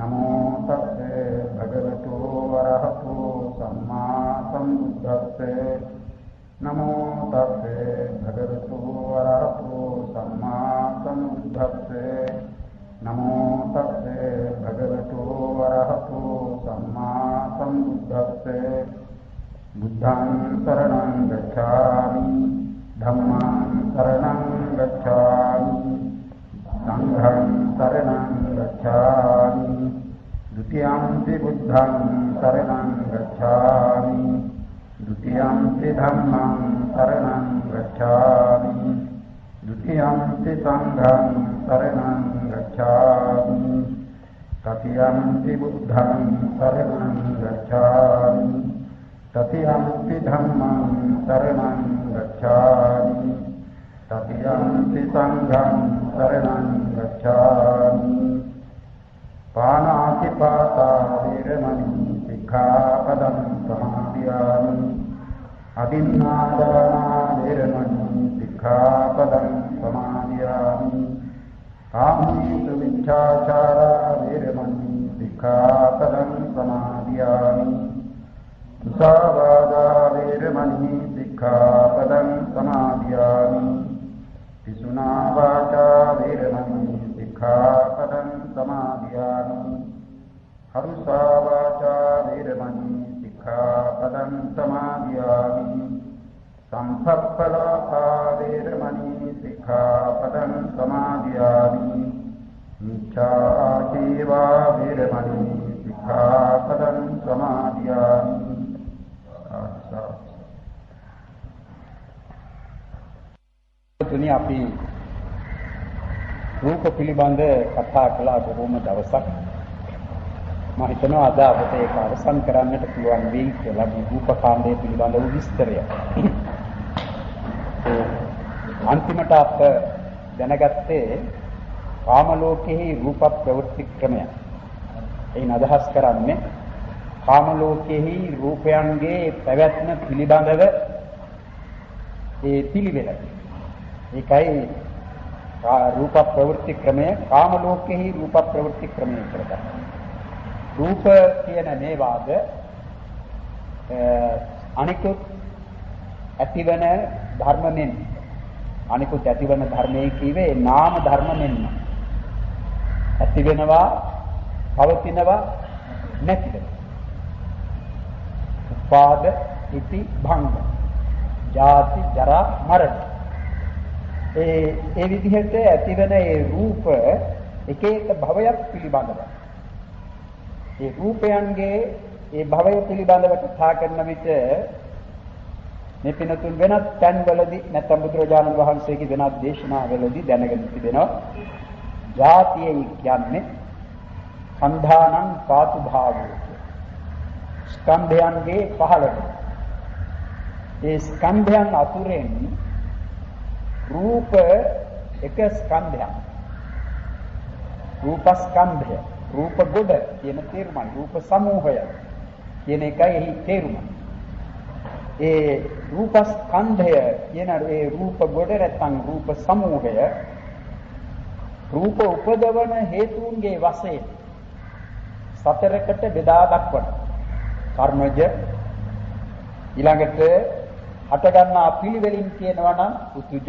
नमो तस्से भगवतो अरहतो सम्मा सम्बुद्धस्से नमो तस्से भगवतो अरहतो सम्मा सम्बुद्धस्से नमो तस्से भगवतो अरहतो सम्मा सम्बुद्धस्से बुद्धं शरणं गच्छामि धम्मं शरणं गच्छामि संघं शरणं गच्छामि द्वितीयंपि बुद्धं शरणं गच्छामि द्वितीयंपि धम्मं शरणं गच्छामि द्वितीयंपि संघं शरणं गच्छामि तृतीयंपि बुद्धं शरणं गच्छामि तृतीयंपि धम्मं शरणं गच्छामि तृतीयंपि संघं शरणं गच्छामि पानातिपाता वीरमणि सिक्खापदं समादयामि अभिन्नादाना वीरमणि सिक्खापदं समादयामि कामेषु मिथ्याचारा वीरमणि सिक्खापदं समादयामि मुसावादा वीरमणि सिक्खापदं समादयामि पिशुना वाचा वीरमणि सिक्खापदं समादयामि हरुषा वाचा वीरमणि सिक्खापदं समादयामि संपप्पलापा वीरमणि सिक्खापदं समादयामि मिथ्याजीवा वीरमणि सिक्खापदं समादयामि තුනි අපි රූප පිළිබඳ කතා කළා බොහොම දවසක් මම හිතනවා අද අපිට ඒක අවසන් කරන්නට පුළුවන් වෙයි කියලා මේ රූප කාණ්ඩය පිළිබඳ වූ විස්තරය. අන්තිමට අප දැනගත්තේ කාම ලෝකෙහි රූප ප්‍රවෘත්ති ක්‍රමය. එයින් අදහස් කරන්නේ කාම ලෝකෙහි රූපයන්ගේ පැවැත්ම පිළිබඳව ඒ පිළිවෙල. ඒකයි රූප ප්‍රවෘත්ති ක්‍රමය කාම ලෝකෙහි රූප ප්‍රවෘත්ති ක්‍රමය කියලා. රූප කියන මේ වාද අනිකුත් ඇතිවන ධර්මෙන් අනිකුත් ඇතිවන ධර්මයේ කීවේ නාම ධර්ම මෙන්න. ඇති වෙනවා පවතිනවා නැති වෙනවා. උපාද ඉති භංග ජාති ජරා මරණ ඒ විදිහට ඇතිවන ඒ රූප එක එක භවයක් පිළිබඳව ඒ රූපයන්ගේ ඒ භවය පිළිබඳව කතා කරන විට මේ පිනතුන් වෙනත් තැන්වලදී නැත්නම් බුදුරජාණන් වහන්සේගේ වෙනත් දේශනාවලදී දැනගෙන තිබෙනවා ජාතිය කියන්නේ කන්ධානං පාතු භාවය ස්කන්ධයන්ගේ පහළට ඒ ස්කන්ධයන් අතුරෙන් රූප එක ස්කන්ධයක් රූපස්කන්ධය රූප ගොඩ කියන තේරුමයි රූප සමූහය කියන එකයි එහි තේරුම. ඒ රූපස්කන්ධය කියන ඒ රූප ගොඩ නැත්නම් රූප සමූහය රූප උපදවන හේතුන්ගේ වශයෙන් සතරකට බෙදා දක්වන කර්මජ ඊළඟට හට ගන්නා පිළිවෙලින් කියනවා නම් උතුජ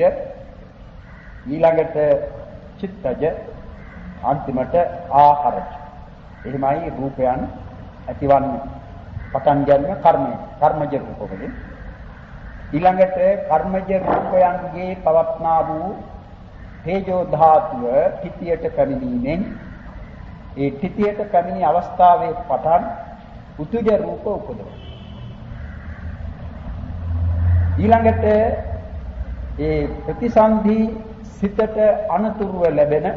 ඊළඟට චිත්තජ අන්තිමට ආහාරජ. එහෙමයි රූපයන් ඇතිවන්නේ පටන් ගන්න කර්මජ රූප වලින්. ඊළඟට කර්මජ රූපයන්ගේ පවත්නා වූ තේජෝ ධාතුව තිතියට පැමිණීමෙන් ඒ තිතියට පැමිණි අවස්ථාවේ පටන් උතුජ රූප උපදවනවා. ඊළඟට ඒ ප්‍රතිසන්ධි සිතට අනතුරුව ලැබෙන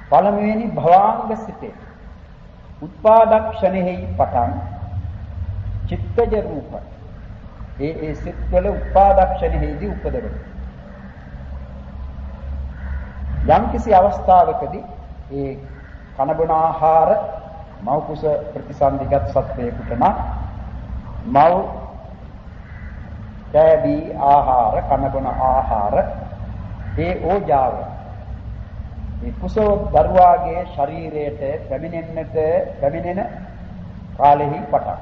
පළමුවෙනි භවාංග සිතේ උත්පාදක්ෂණෙහි පටන් චිත්තජ රූප ඒ සිත්වල උත්පාදක්ෂණෙහිදී උපදවෙන යම්කිසි අවස්ථාවකදී ඒ කනබුන ආහාර මෞකුස ප්‍රතිසන්ධිගත සත්වයකට නම් මව් කෑදී ආහාර කනබුන ආහාර ඒ ඕජාව මේ කුසව දරුවාගේ ශරීරයට පැමිණෙන කාලෙහි පටන්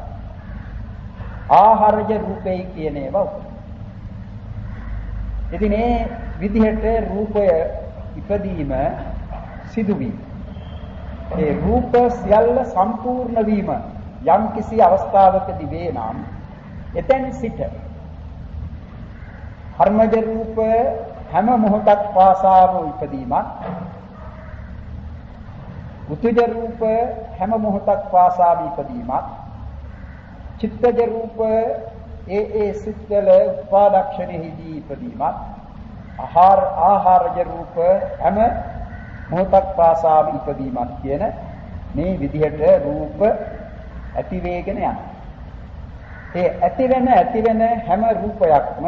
ආහාරජ රූපේ කියන ඒවා උපදිනවා. ඉතින් මේ විදිහට රූපය ඉපදීම සිදුවීම. ඒ රූප සියල්ල සම්පූර්ණ වීම යම් කිසි අවස්ථාවකදී වේ නම් එතෙන් සිට කර්මජ රූප හැම මොහොතක් පාසාම ඉපදීමක්, උතුජ රූප හැම මොහොතක් පාසාම ඉපදීමක්, චිත්තජ රූප ඒ සිත්වල උපාදක්ෂණෙහිදී ඉපදීමක්, ආහාරජ රූප හැම මොහොතක් පාසාම ඉපදීමක් කියන මේ විදිහට රූප ඇති වේගෙන යනවා. ඒ ඇති වෙන හැම රූපයක්ම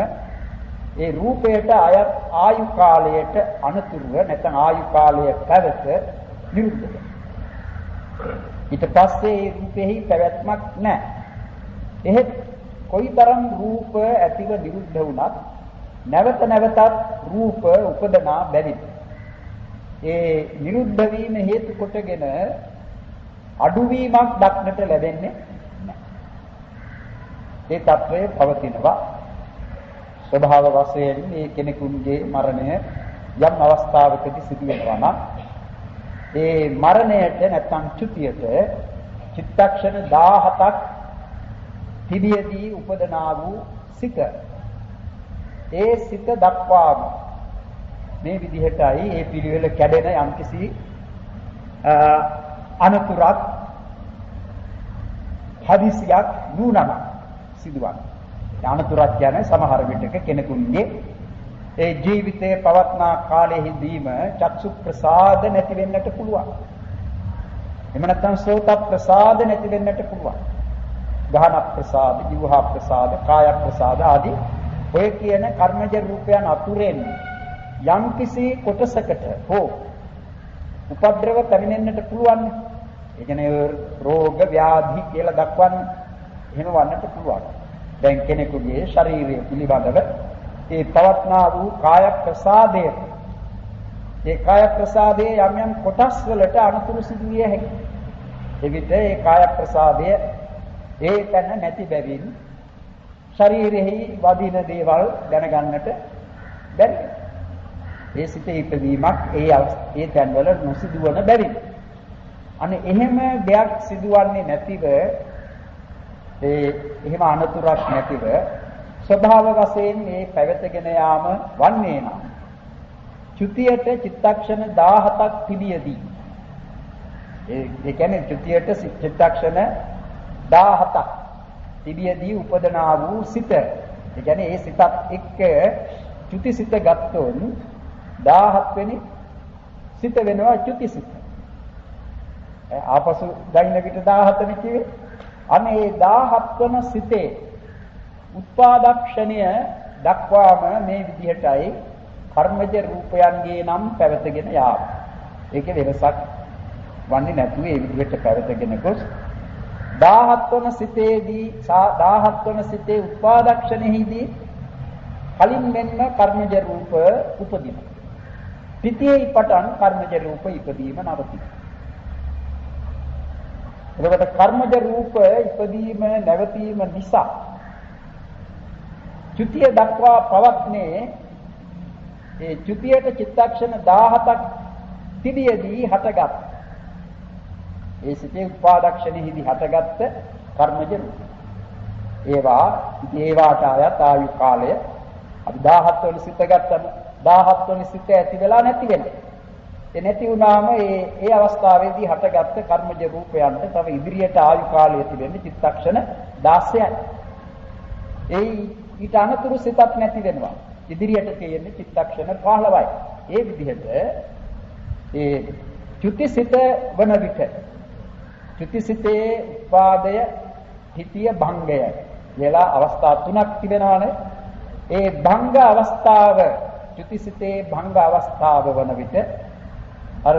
ඒ රූපයට අයත් ආයු කාලයට අනුතුරුව නැත්නම් ආයු කාලය පැවත නිරුද්ධ වෙනවා. ඊට පස්සේ ඒ රූපෙහි පැවැත්මක් නැහැ. එහෙත් කොයිතරම් රූප ඇතිව නිරුද්ධ වුණත් නැවතත් රූප උපදනා බැරි. ඒ නිරුද්ධ වීම හේතු කොටගෙන අඩුවීමක් දක්නට ලැබෙන්නේ නැහැ. ඒ తත්වය පවතිනවා. ස්වභාව වශයෙන් මේ කෙනෙකුගේ මරණය යම් අවස්ථාවකදී සිදු වෙනවා නම් ඒ මරණයට නැත්නම් චුතියට චිත්තක්ෂණ 17ක් තිබියදී උපදනා වූ සිත ඒ සිත දක්වාම මේ විදිහටයි ඒ පිළිවෙල කැඩෙන යම්කිසි අනතුරක් හදිසියක් නුනම සිදුවන්නේ. අනතුරක් කියන්නේ සමහර විටක කෙනෙකුගේ ඒ ජීවිතයේ පවත්නා කාලයේදීම චක්සු ප්‍රසාද නැති වෙන්නට පුළුවන්. එහෙම නැත්නම් සෝත ප්‍රසාද නැති වෙන්නට පුළුවන්. ගාහන ප්‍රසාද, ජීවහා ප්‍රසාද, කාය ප්‍රසාද ආදී ඔය කියන කර්මජ රූපයන් අතුරෙන් යම් කිසි කොටසකට හෝ උපද්‍රව පැමිණෙන්නට පුළුවන්. ඒ කියන්නේ රෝග ව්‍යාධි කියලා දක්වන්නේ එහෙම වන්නට පුළුවන්. දැන් කෙනෙකුගේ ශරීරය පිළිබඳව ඒ පවත්නා වූ කාය ප්‍රසාදය, ඒ කාය ප්‍රසාදයේ යම් යම් කොටස් වලට අනුතුරු සිදු විය හැකියි. එවිට ඒ කාය ප්‍රසාදය ඒ තැන නැති බැවින් ශරීරෙහි වදින දේවල් දැනගන්නට බැරි. ඒ සිතේ ඉපදීමක් ඒ තැන්වල නොසිදුවන බැරි. අනේ එහෙම දෙයක් සිදුවන්නේ නැතිව එහෙම අනතුරක් නැතිව ස්වභාව වශයෙන් මේ පැවතගෙන යාම වන්නේ නම් චුතියට චිත්තක්ෂණ 17ක් තිබියදී ඒ කියන්නේ චුතියට චිත්තක්ෂණ 17ක් තිබියදී උපදනා වූ සිත, ඒ කියන්නේ ඒ සිතත් එක්ක චුති සිත ගත්තොත් 17 වෙනි සිත වෙනවා චුති සිත. ආපසු ගයින විට 17 නේ කිව්වේ. අනේ 17 වන සිතේ උත්පාදක්ෂණය දක්වාම මේ විදිහටයි කර්මජ රූපයන්ගේ නම් පැවතගෙන යාම. ඒකේ වෙනසක් වන්නේ නැතුව ඒ විදිහට පැවතගෙන ගොස් 17 වන සිතේදී 17 වන සිතේ උත්පාදක්ෂණෙහිදී කලින් මෙන්න කර්මජ රූප උපදිනවා. පිටියේ පටන් කර්මජ රූප ඉපදීම නවතිනවා. එතකොට කර්මජ රූප ඉපදීම නැවතීම නිසා චුතිය දක්වා පවත්නේ ඒ චුතියට චිත්තක්ෂණ 17ක් තිබියදී හටගත් ඒ සිතේ උපාදක්ෂණෙහිදී හටගත් කර්මජ රූප. ඒවාට ආයත ආයු කාලය අපි 17 වෙනි සිත ගත්තම 17 වෙනි සිත ඇති වෙලා නැති වෙනවා. ඒ නැති වුණාම ඒ අවස්ථාවේදී හටගත්ත කර්මජ රූපයන්ට තව ඉදිරියට ආයු කාලය තිබෙන්නේ චිත්තක්ෂණ 16යි. ඊට අනතුරු සිතක් නැති වෙනවා. ඉදිරියට තියෙන්නේ චිත්තක්ෂණ 15යි. ඒ විදිහට ඒ චුතිසිත වන විට චුතිසිතේ උපාදය හිතිය භංගය කියලා අවස්ථා තුනක් තිබෙනවානේ. ඒ භංග අවස්ථාව චුතිසිතේ භංග අවස්ථාව වන විට අර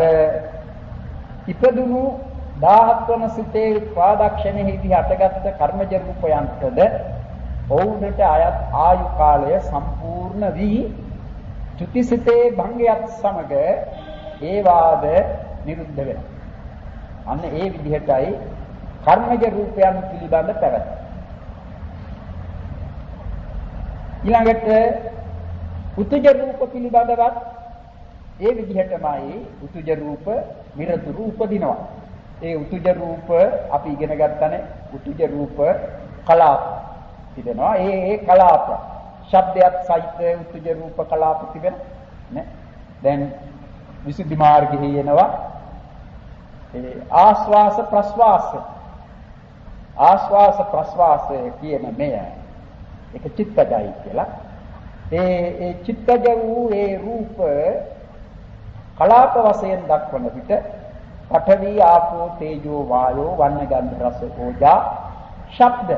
ඉපදුණු 17 වන සිතේ උපාදක්ෂණෙහිදී හටගත්ත කර්මජ රූපයන්ටද ඔවුන්ට අයත් ආයු කාලය සම්පූර්ණ වී චුතිසිතේ භංගයත් සමග ඒ වාද නිරුද්ධ වෙනවා. අන්න ඒ විදිහටයි කර්මජ රූපයන් පිළිබඳ පැවැත්ම. ඊළඟට උතුජ රූප පිළිබඳවත් ඒ විදිහටමයි උතුජ රූප නිරතුරු උපදිනවා. ඒ උතුජ රූප අපි ඉගෙන ගන්නනේ උතුජ රූප කලාප තිබෙනවා. ඒ කලාප ශබ්දයක් සහිත උතුජ රූප කලාප තිබෙන නේ. දැන් විසුද්ධි මාර්ගයේ එනවා ඒ ආස්වාස ප්‍රස්වාස කියන මෙය ඒක චිත්තජයි කියලා. ඒ චිත්තජ වූ ඒ රූප කලාප වශයෙන් දක්වන විට පඨවි ආපෝ තේජෝ වායෝ වන්න ගන්ධ රස ඕජා ශබ්ද.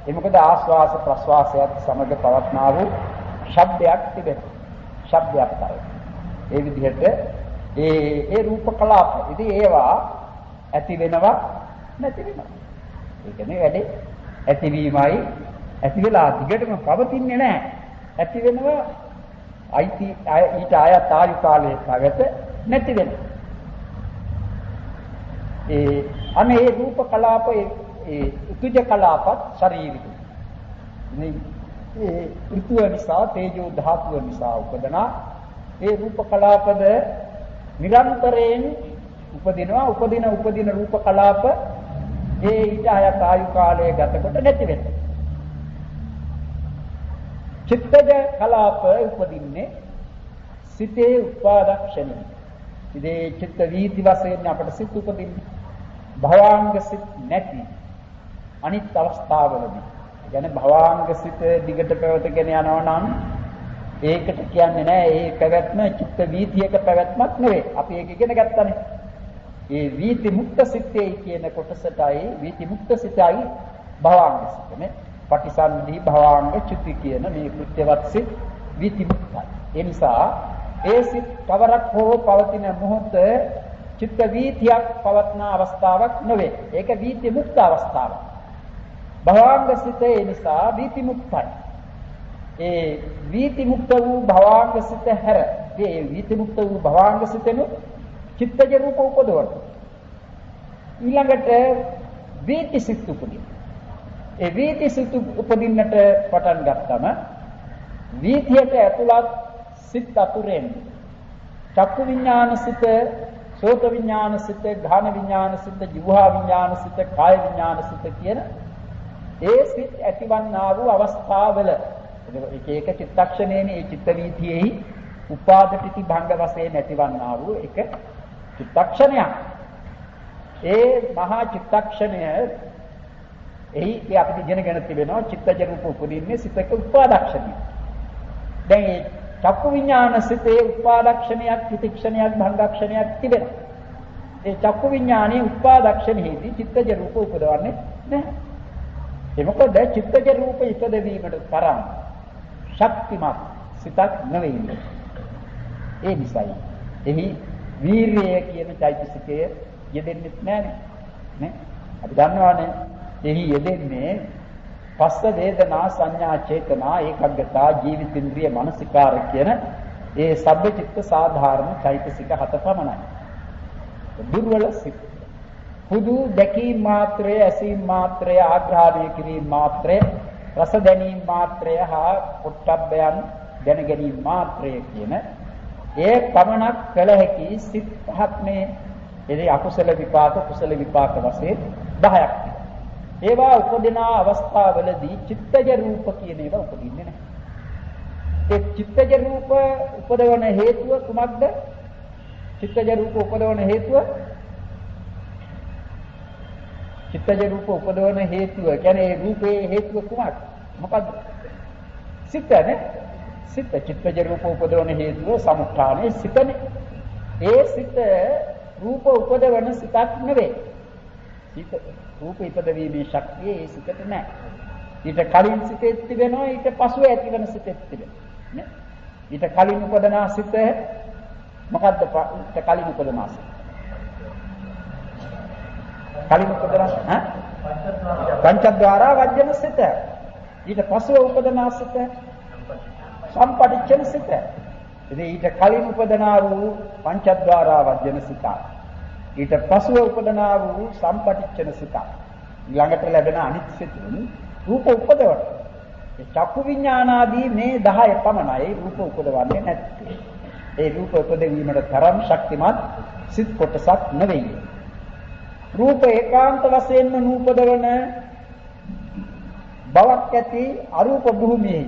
ඒ මොකද ආස්වාස ප්‍රස්වාසයත් සමග පවත්නා වූ ශබ්දයක් තිබෙනවා. ශබ්දයක් තමයි. ඒ විදිහට ඒ රූප කලාප. ඉතින් ඒවා ඇති වෙනවා නැති වෙනවා. ඒ කියන්නේ වැඩේ ඇතිවීමයි ඇති වෙලා දිගටම පවතින්නේ නැහැ. ඇති වෙනවා ඊට ආයත ආයු කාලයේ පැවත නැති වෙනවා. අනේ රූප කලාප ඒ උතුජ කලාපත් ශරීරික. මේ ඍතුව නිසා තේජෝ ධාතුව නිසා උපදනා ඒ රූප කලාපද නිරන්තරයෙන් උපදිනවා. උපදින රූප කලාප ඒ ඊට ආයත ආයු කාලයේ ගතකොට නැති වෙනවා. චිත්තජ කලාප උපදින්නේ සිතේ උපාදක්ෂණය. ඉතේ චිත්ත වීති වශයෙන් අපට සිත් උපදින්නේ භවාංග සිත් නැති අනිත් අවස්ථාවලදී. يعني භවාංග සිත දිගට පැවතගෙන යනවා නම් ඒකට කියන්නේ නෑ ඒ පැවැත්ම චිත්ත වීතියක පැවැත්මක් නෙවෙයි. අපි ඒක ඉගෙන ගත්තානේ. ඒ වීති මුක්ත සිතේ කියන කොටසටයි වීති මුක්ත සිතයි භවාංග සිතනේ. පටිසන්ධි භවාංග චුති කියන මේ කෘත්‍යවත් සිත් වීති මුක්තයි. ඒ නිසා ඒ සිත් කවරක් හෝ පවතින මොහොත චිත්ත වීතියක් පවත්න අවස්ථාවක් නෙවෙයි. ඒක වීති මුක්ත අවස්ථාවක්. භවාංග සිත ඒ නිසා වීති මුක්තයි. ඒ වීති මුක්ත වූ භවාංග සිත හැර ඒ වීති මුක්ත වූ භවාංග සිතෙනු චිත්තජ රූප උපදවන. ඊළඟට වීති සිත් උපදින. ඒ වීති සිත් උපදින්නට පටන් ගත්තම වීතියට ඇතුළත් සිත් අතුරෙන් චක්කු විඥාන සිත, සෝත විඥාන සිත, ධාන විඥාන සිත, ජීවහා විඥාන සිත, කාය විඥාන සිත කියන ඒ සිත් ඇතිවන්නා වූ අවස්ථාවල එක එක චිත්තක්ෂණයේ මේ චිත්ත වීතියෙහි උපාදපිති භංග වශයෙන් ඇතිවන්නා වූ එක චිත්තක්ෂණයක්. ඒ මහා චිත්තක්ෂණය එහි අපිට ඉගෙනගෙන තිබෙනවා චිත්තජ රූප උපදින්නේ සිතක උපාදක්ෂණය. දැන් මේ චක්කු විඥාන සිතේ උපාදක්ෂණයක්, චිත්තක්ෂණයක්, භංගක්ෂණයක් තිබෙනවා. ඒ චක්කු විඥානයේ උපාදක්ෂණෙහිදී චිත්තජ රූප උපදවන්නේ නැහැ. ඒ මොකද චිත්තජ රූප ඉපදවීමට තරම් ශක්තිමත් සිතක් නෙවෙයි. ඒ නිසායි එහි වීර්යය කියන චෛතසිකය යෙදෙන්නේ නැහැ නේ. අපි දන්නවානේ එහි යෙදෙන්නේ පස්ස වේදනා සංඥා චේතනා ඒකග්ගතා ජීවිතින්ද්‍රිය මනසිකාර කියන ඒ සබ්බචිත්ත සාධාරණ චෛතසික හත පමණයි. දුර්වල සිත්. හුදු දැකීම මාත්‍රය, ඇසීම මාත්‍රය, ආග්‍රහණය කිරීම මාත්‍රය, රස දැනීම මාත්‍රය හා පොට්ටබ්බයන් දැන ගැනීම මාත්‍රය කියන ඒ පමණක් කළ හැකි සිත් පහක් මේ එදී අකුසල විපාක කුසල විපාක වශයෙන් 10ක්. ඒවා උපදින අවස්ථාවලදී චිත්තජ රූප කියන ඒවා උපදින්නේ නැහැ. ඒ චිත්තජ රූප උපදවන හේතුව කුමක්ද? චිත්තජ රූප උපදවන හේතුව කියන්නේ රූපේ හේතුව කුමක්ද? මොකද්ද? සිතනේ. සිත චිත්තජ රූප උපදවන හේතුව සමුත්ථානයේ සිතනේ. ඒ සිත රූප උපදවන සිතක් නෙවෙයි. සිත රූප ඉපදවීමේ ශක්තිය ඒ සිතට නැහැ. ඊට කලින් සිතෙත් තිබෙනවා, ඊට පසුව ඇතිවන සිතෙත් තිබෙනවා නේ. ඊට කලින් උපදනා සිත මොකද්ද? ඊට කලින් උපදනා සිත පංචද්වාරා වජ්ජන සිත. ඊට පසුව උපදනා සිත සම්පටිච්ඡන සිත. ඉතින් ඊට කලින් උපදනා වූ පංචද්වාරා වජ්ජන සිත. ඊට පසුව උපදනා වූ සම්පටිච්ඡන සිත. ඊළඟට ලැබෙන අනිත් සිතුන් රූප උපදවන. ඒ චක්කු විඥානාදී මේ 10 පමණයි රූප උපදවන්නේ නැත්තේ. ඒ රූප උපදවීමට තරම් ශක්තිමත් සිත් කොටසක් නෙවෙයි. රූප ඒකාන්ත වශයෙන්ම නූපදවන බවක් ඇති අරූප භූමියේ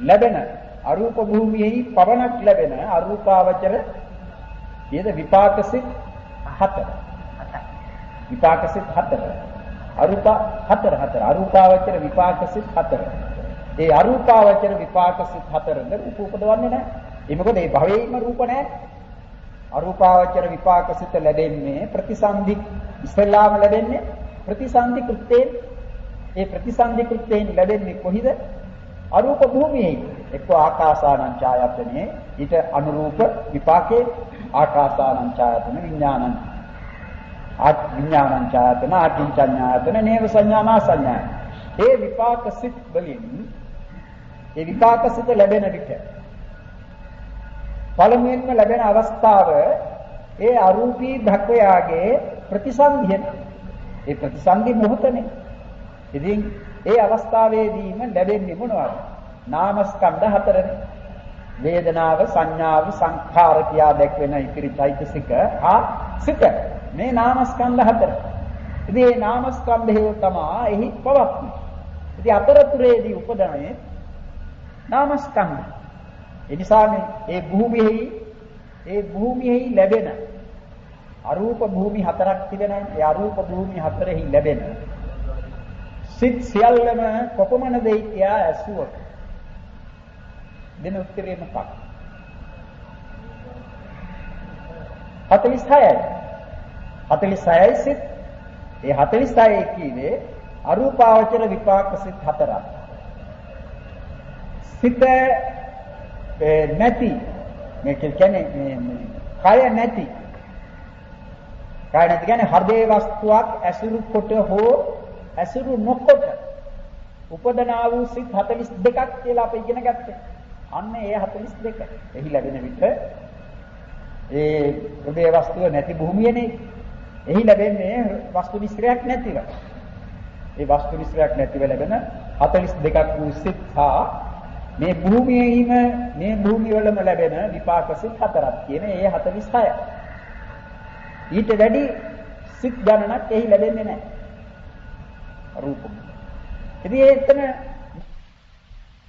ලැබෙන අරූප භූමියේ පවණක් ලැබෙන අරූපාවචර ඊද විපාකසිත 4 විපාකසිත 4 අරූපාවචර විපාකසිත 4 ඒ අරූපාවචර විපාකසිත 4 ද රූප උපදවන්නේ නැහැ. ඒ මොකද මේ භවයේම රූප නැහැ. අරූපාවචර විපාකසිත ලැබෙන්නේ ප්‍රතිසන්දි ඉස්ලාම ලැබෙන්නේ ප්‍රතිසන්දි කෘත්‍යයෙන්. ඒ ප්‍රතිසන්දි කෘත්‍යයෙන් ලැබෙන්නේ කොහිද? අරූප භූමියේ. එක්ක ආකාසානං ඡායතනේ ඊට අනුරූප විපාකේ ආකාසානං ඡායතන විඥානං විඥානං ඡායතන ආකින්චඤ්ඤායතන නේව සංඥානා සංඥා. ඒ විපාකසිත වලින් ඒ විපාකසිත ලැබෙන විට පළමුවෙන්ම ලැබෙන අවස්ථාව ඒ අරූපී භක්වයාගේ ප්‍රතිසන්දිය. ඒ ප්‍රතිසන්දි මොහොතනේ. ඉතින් ඒ අවස්ථාවේදීම ලැබෙන්නේ මොනවද? නාමස්කන්ධ 4නේ. වේදනාව, සංඥාව, සංඛාර කියා දැක්වෙන ඉතිරි චෛතසික හා සිත. මේ නාමස්කන්ධ 4. ඉතින් මේ නාමස්කන්ධය තමයි එහි පවත්ම. ඉතින් අතරතුරේදී උපදන්නේ නාමස්කන්ධ. ඒ නිසා මේ භූමියෙහි ලැබෙන අරූප භූමි 4ක් තිබෙනවා. ඒ අරූප භූමි 4ෙහි ලැබෙන සිත් සියල්ලම කොපමණද කියා ඇසුවොත් දෙන උත්තරේ මොකක්ද? 46යි. 46යි සිත්. ඒ 46 කීවේ අරූපාවචර විපාක සිත් 4ක්. සිත නැති මේ කියන්නේ කය නැති. කය නැති කියන්නේ හෘදේ වස්තුවක් ඇසුරු කොට හෝ ඇසුරු නොකොට උපදනා වූ සිත් 42ක් කියලා අපි ඉගෙන ගත්තේ. අන්න ඒ 42. එහි ලැබෙන විට ඒ හෘදේ වස්තුව නැති භූමියනේ. එහි ලැබෙන්නේ වස්තු මිශ්‍රයක් නැතිව. ඒ වස්තු මිශ්‍රයක් නැතිව ලැබෙන 42ක් වූ සිත් හා මේ භූමියේම මේ භූමිය වලම ලැබෙන විපාක සිත් 4ක් කියන ඒ 46. ඊට වැඩි සිත් ගණනක් එහි ලැබෙන්නේ නැහැ. රූපම්. ඉතින් එතන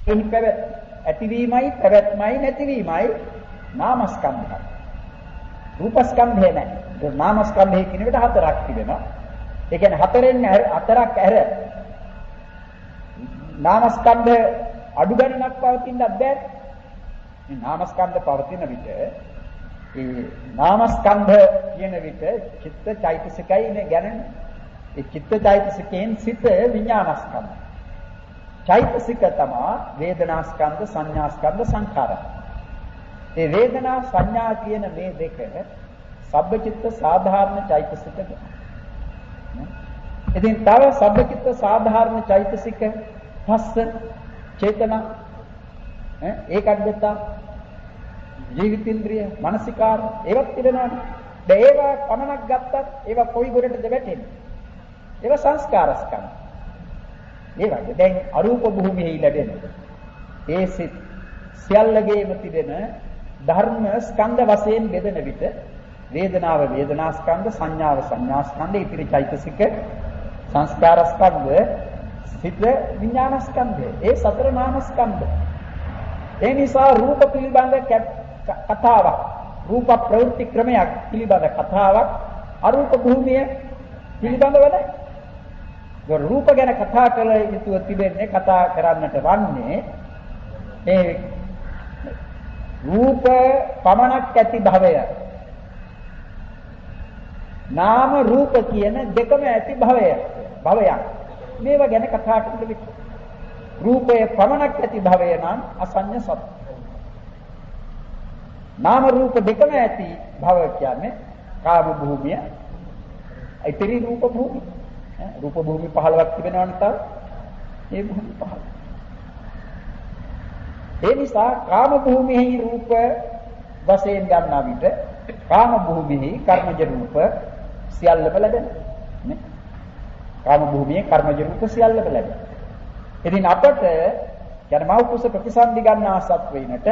එහි පැවැත් ඇතිවීමයි පැවැත්මයි නැතිවීමයි නාමස්කන්ධය. රූපස්කන්ධය නැහැ. ඒ නාමස්කන්ධය කියන එකට 4ක් තිබෙනවා. ඒ කියන්නේ 4න් 4ක් ඇර නාමස්කන්ධ අඩු ගණනක් පවතින්නත් බෑ. මේ නාමස්කන්ධ පවතින විට ඒ නාමස්කන්ධ කියන විට චිත්ත චෛතසිකයි නේ ගණන. ඒ චිත්ත චෛතසිකයෙන් සිත විඥානස්කන්ධ. චෛතසික තමයි වේදනාස්කන්ධ, සංඥාස්කන්ධ, සංඛාර. ඒ වේදනා සංඥා කියන මේ දෙක සබ්බචිත්ත සාධාරණ චෛතසික. ඉතින් තව සබ්බචිත්ත සාධාරණ චෛතසික පස්ස චේතනා ඒකග්ගත ජීවිතින්ද්‍රිය මානසිකාර ඒවත් තිබෙනවානේ. දැන් ඒවා පමණක් ගත්තත් ඒවා කොයි ගොඩටද වැටෙන්නේ? ඒවා සංස්කාරස්කන්ධ. ඒ වගේ දැන් අරූප භූමියේ ලැබෙන ඒ සිත් සියල්ලගේම තිබෙන ධර්ම ස්කන්ධ වශයෙන් බෙදෙන විට වේදනාව වේදනාස්කන්ධ, සංඥාව සංඥාස්කන්ධ, ඉතිරි චෛතසික සංස්කාරස්කන්ධ, සිත විඥානස්කන්ධය. ඒ සතර නාමස්කන්ධ. ඒ නිසා රූප පිළිබඳ කතාවක්, රූප ප්‍රවෘත්ති ක්‍රමයක් පිළිබඳ කතාවක් අරූප භූමිය පිළිබඳව නැහැ. ඒ රූප ගැන කතා කළ යුතුව තිබෙන්නේ කතා කරන්නට වන්නේ ඒ රූප පමණක් ඇති භවය. නාම රූප කියන දෙකම ඇති භවයක්. මේවා ගැන කතා කරන විට රූපයේ පමණක් ඇති භවය නම් අසඤ්ඤ සත්‍ය. නාම රූප දෙකම ඇති භව කියන්නේ කාම භූමිය, ඉතිරි රූප භූමිය. රූප භූමි 15ක් තිබෙනවා නේද? ඒ භූමි 15. ඒ නිසා කාම භූමියෙහි රූප වශයෙන් ගන්නා විට කාම භූමියෙහි කර්මජ රූප සියල්ලම ලැබෙනවා නේ. කාම භූමියේ කර්මජ රූප සියල්ලම ලැබෙනවා. ඉතින් අපට යන මෞකස ප්‍රතිසන්දි ගන්නා සත්වයිනට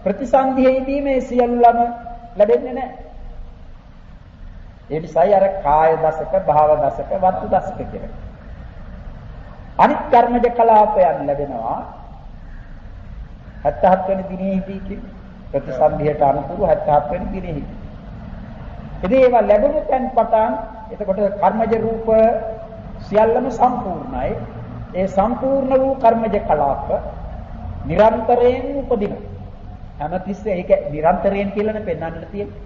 ප්‍රතිසන්දියේදී මේ සියල්ලම ලැබෙන්නේ නැහැ. ඒ නිසායි අර කාය දසක, භාව දසක, වස්තු දසක කියලා. අනිත් කර්මජ කලාපයන් ලැබෙනවා 77 වෙනි දිනෙහිදී කියන ප්‍රතිසන්දියට අනුකූල 77 වෙනි දිනෙහිදී. ඉතින් ඒවා ලැබුණු තැන් පටන් එතකොට කර්මජ රූප සියල්ලම සම්පූර්ණයි. ඒ සම්පූර්ණ වූ කර්මජ කලාප නිරන්තරයෙන් උපදින. හැමතිස්සේ ඒක නිරන්තරයෙන් කියලානේ පෙන්වන්නට තියෙන්නේ.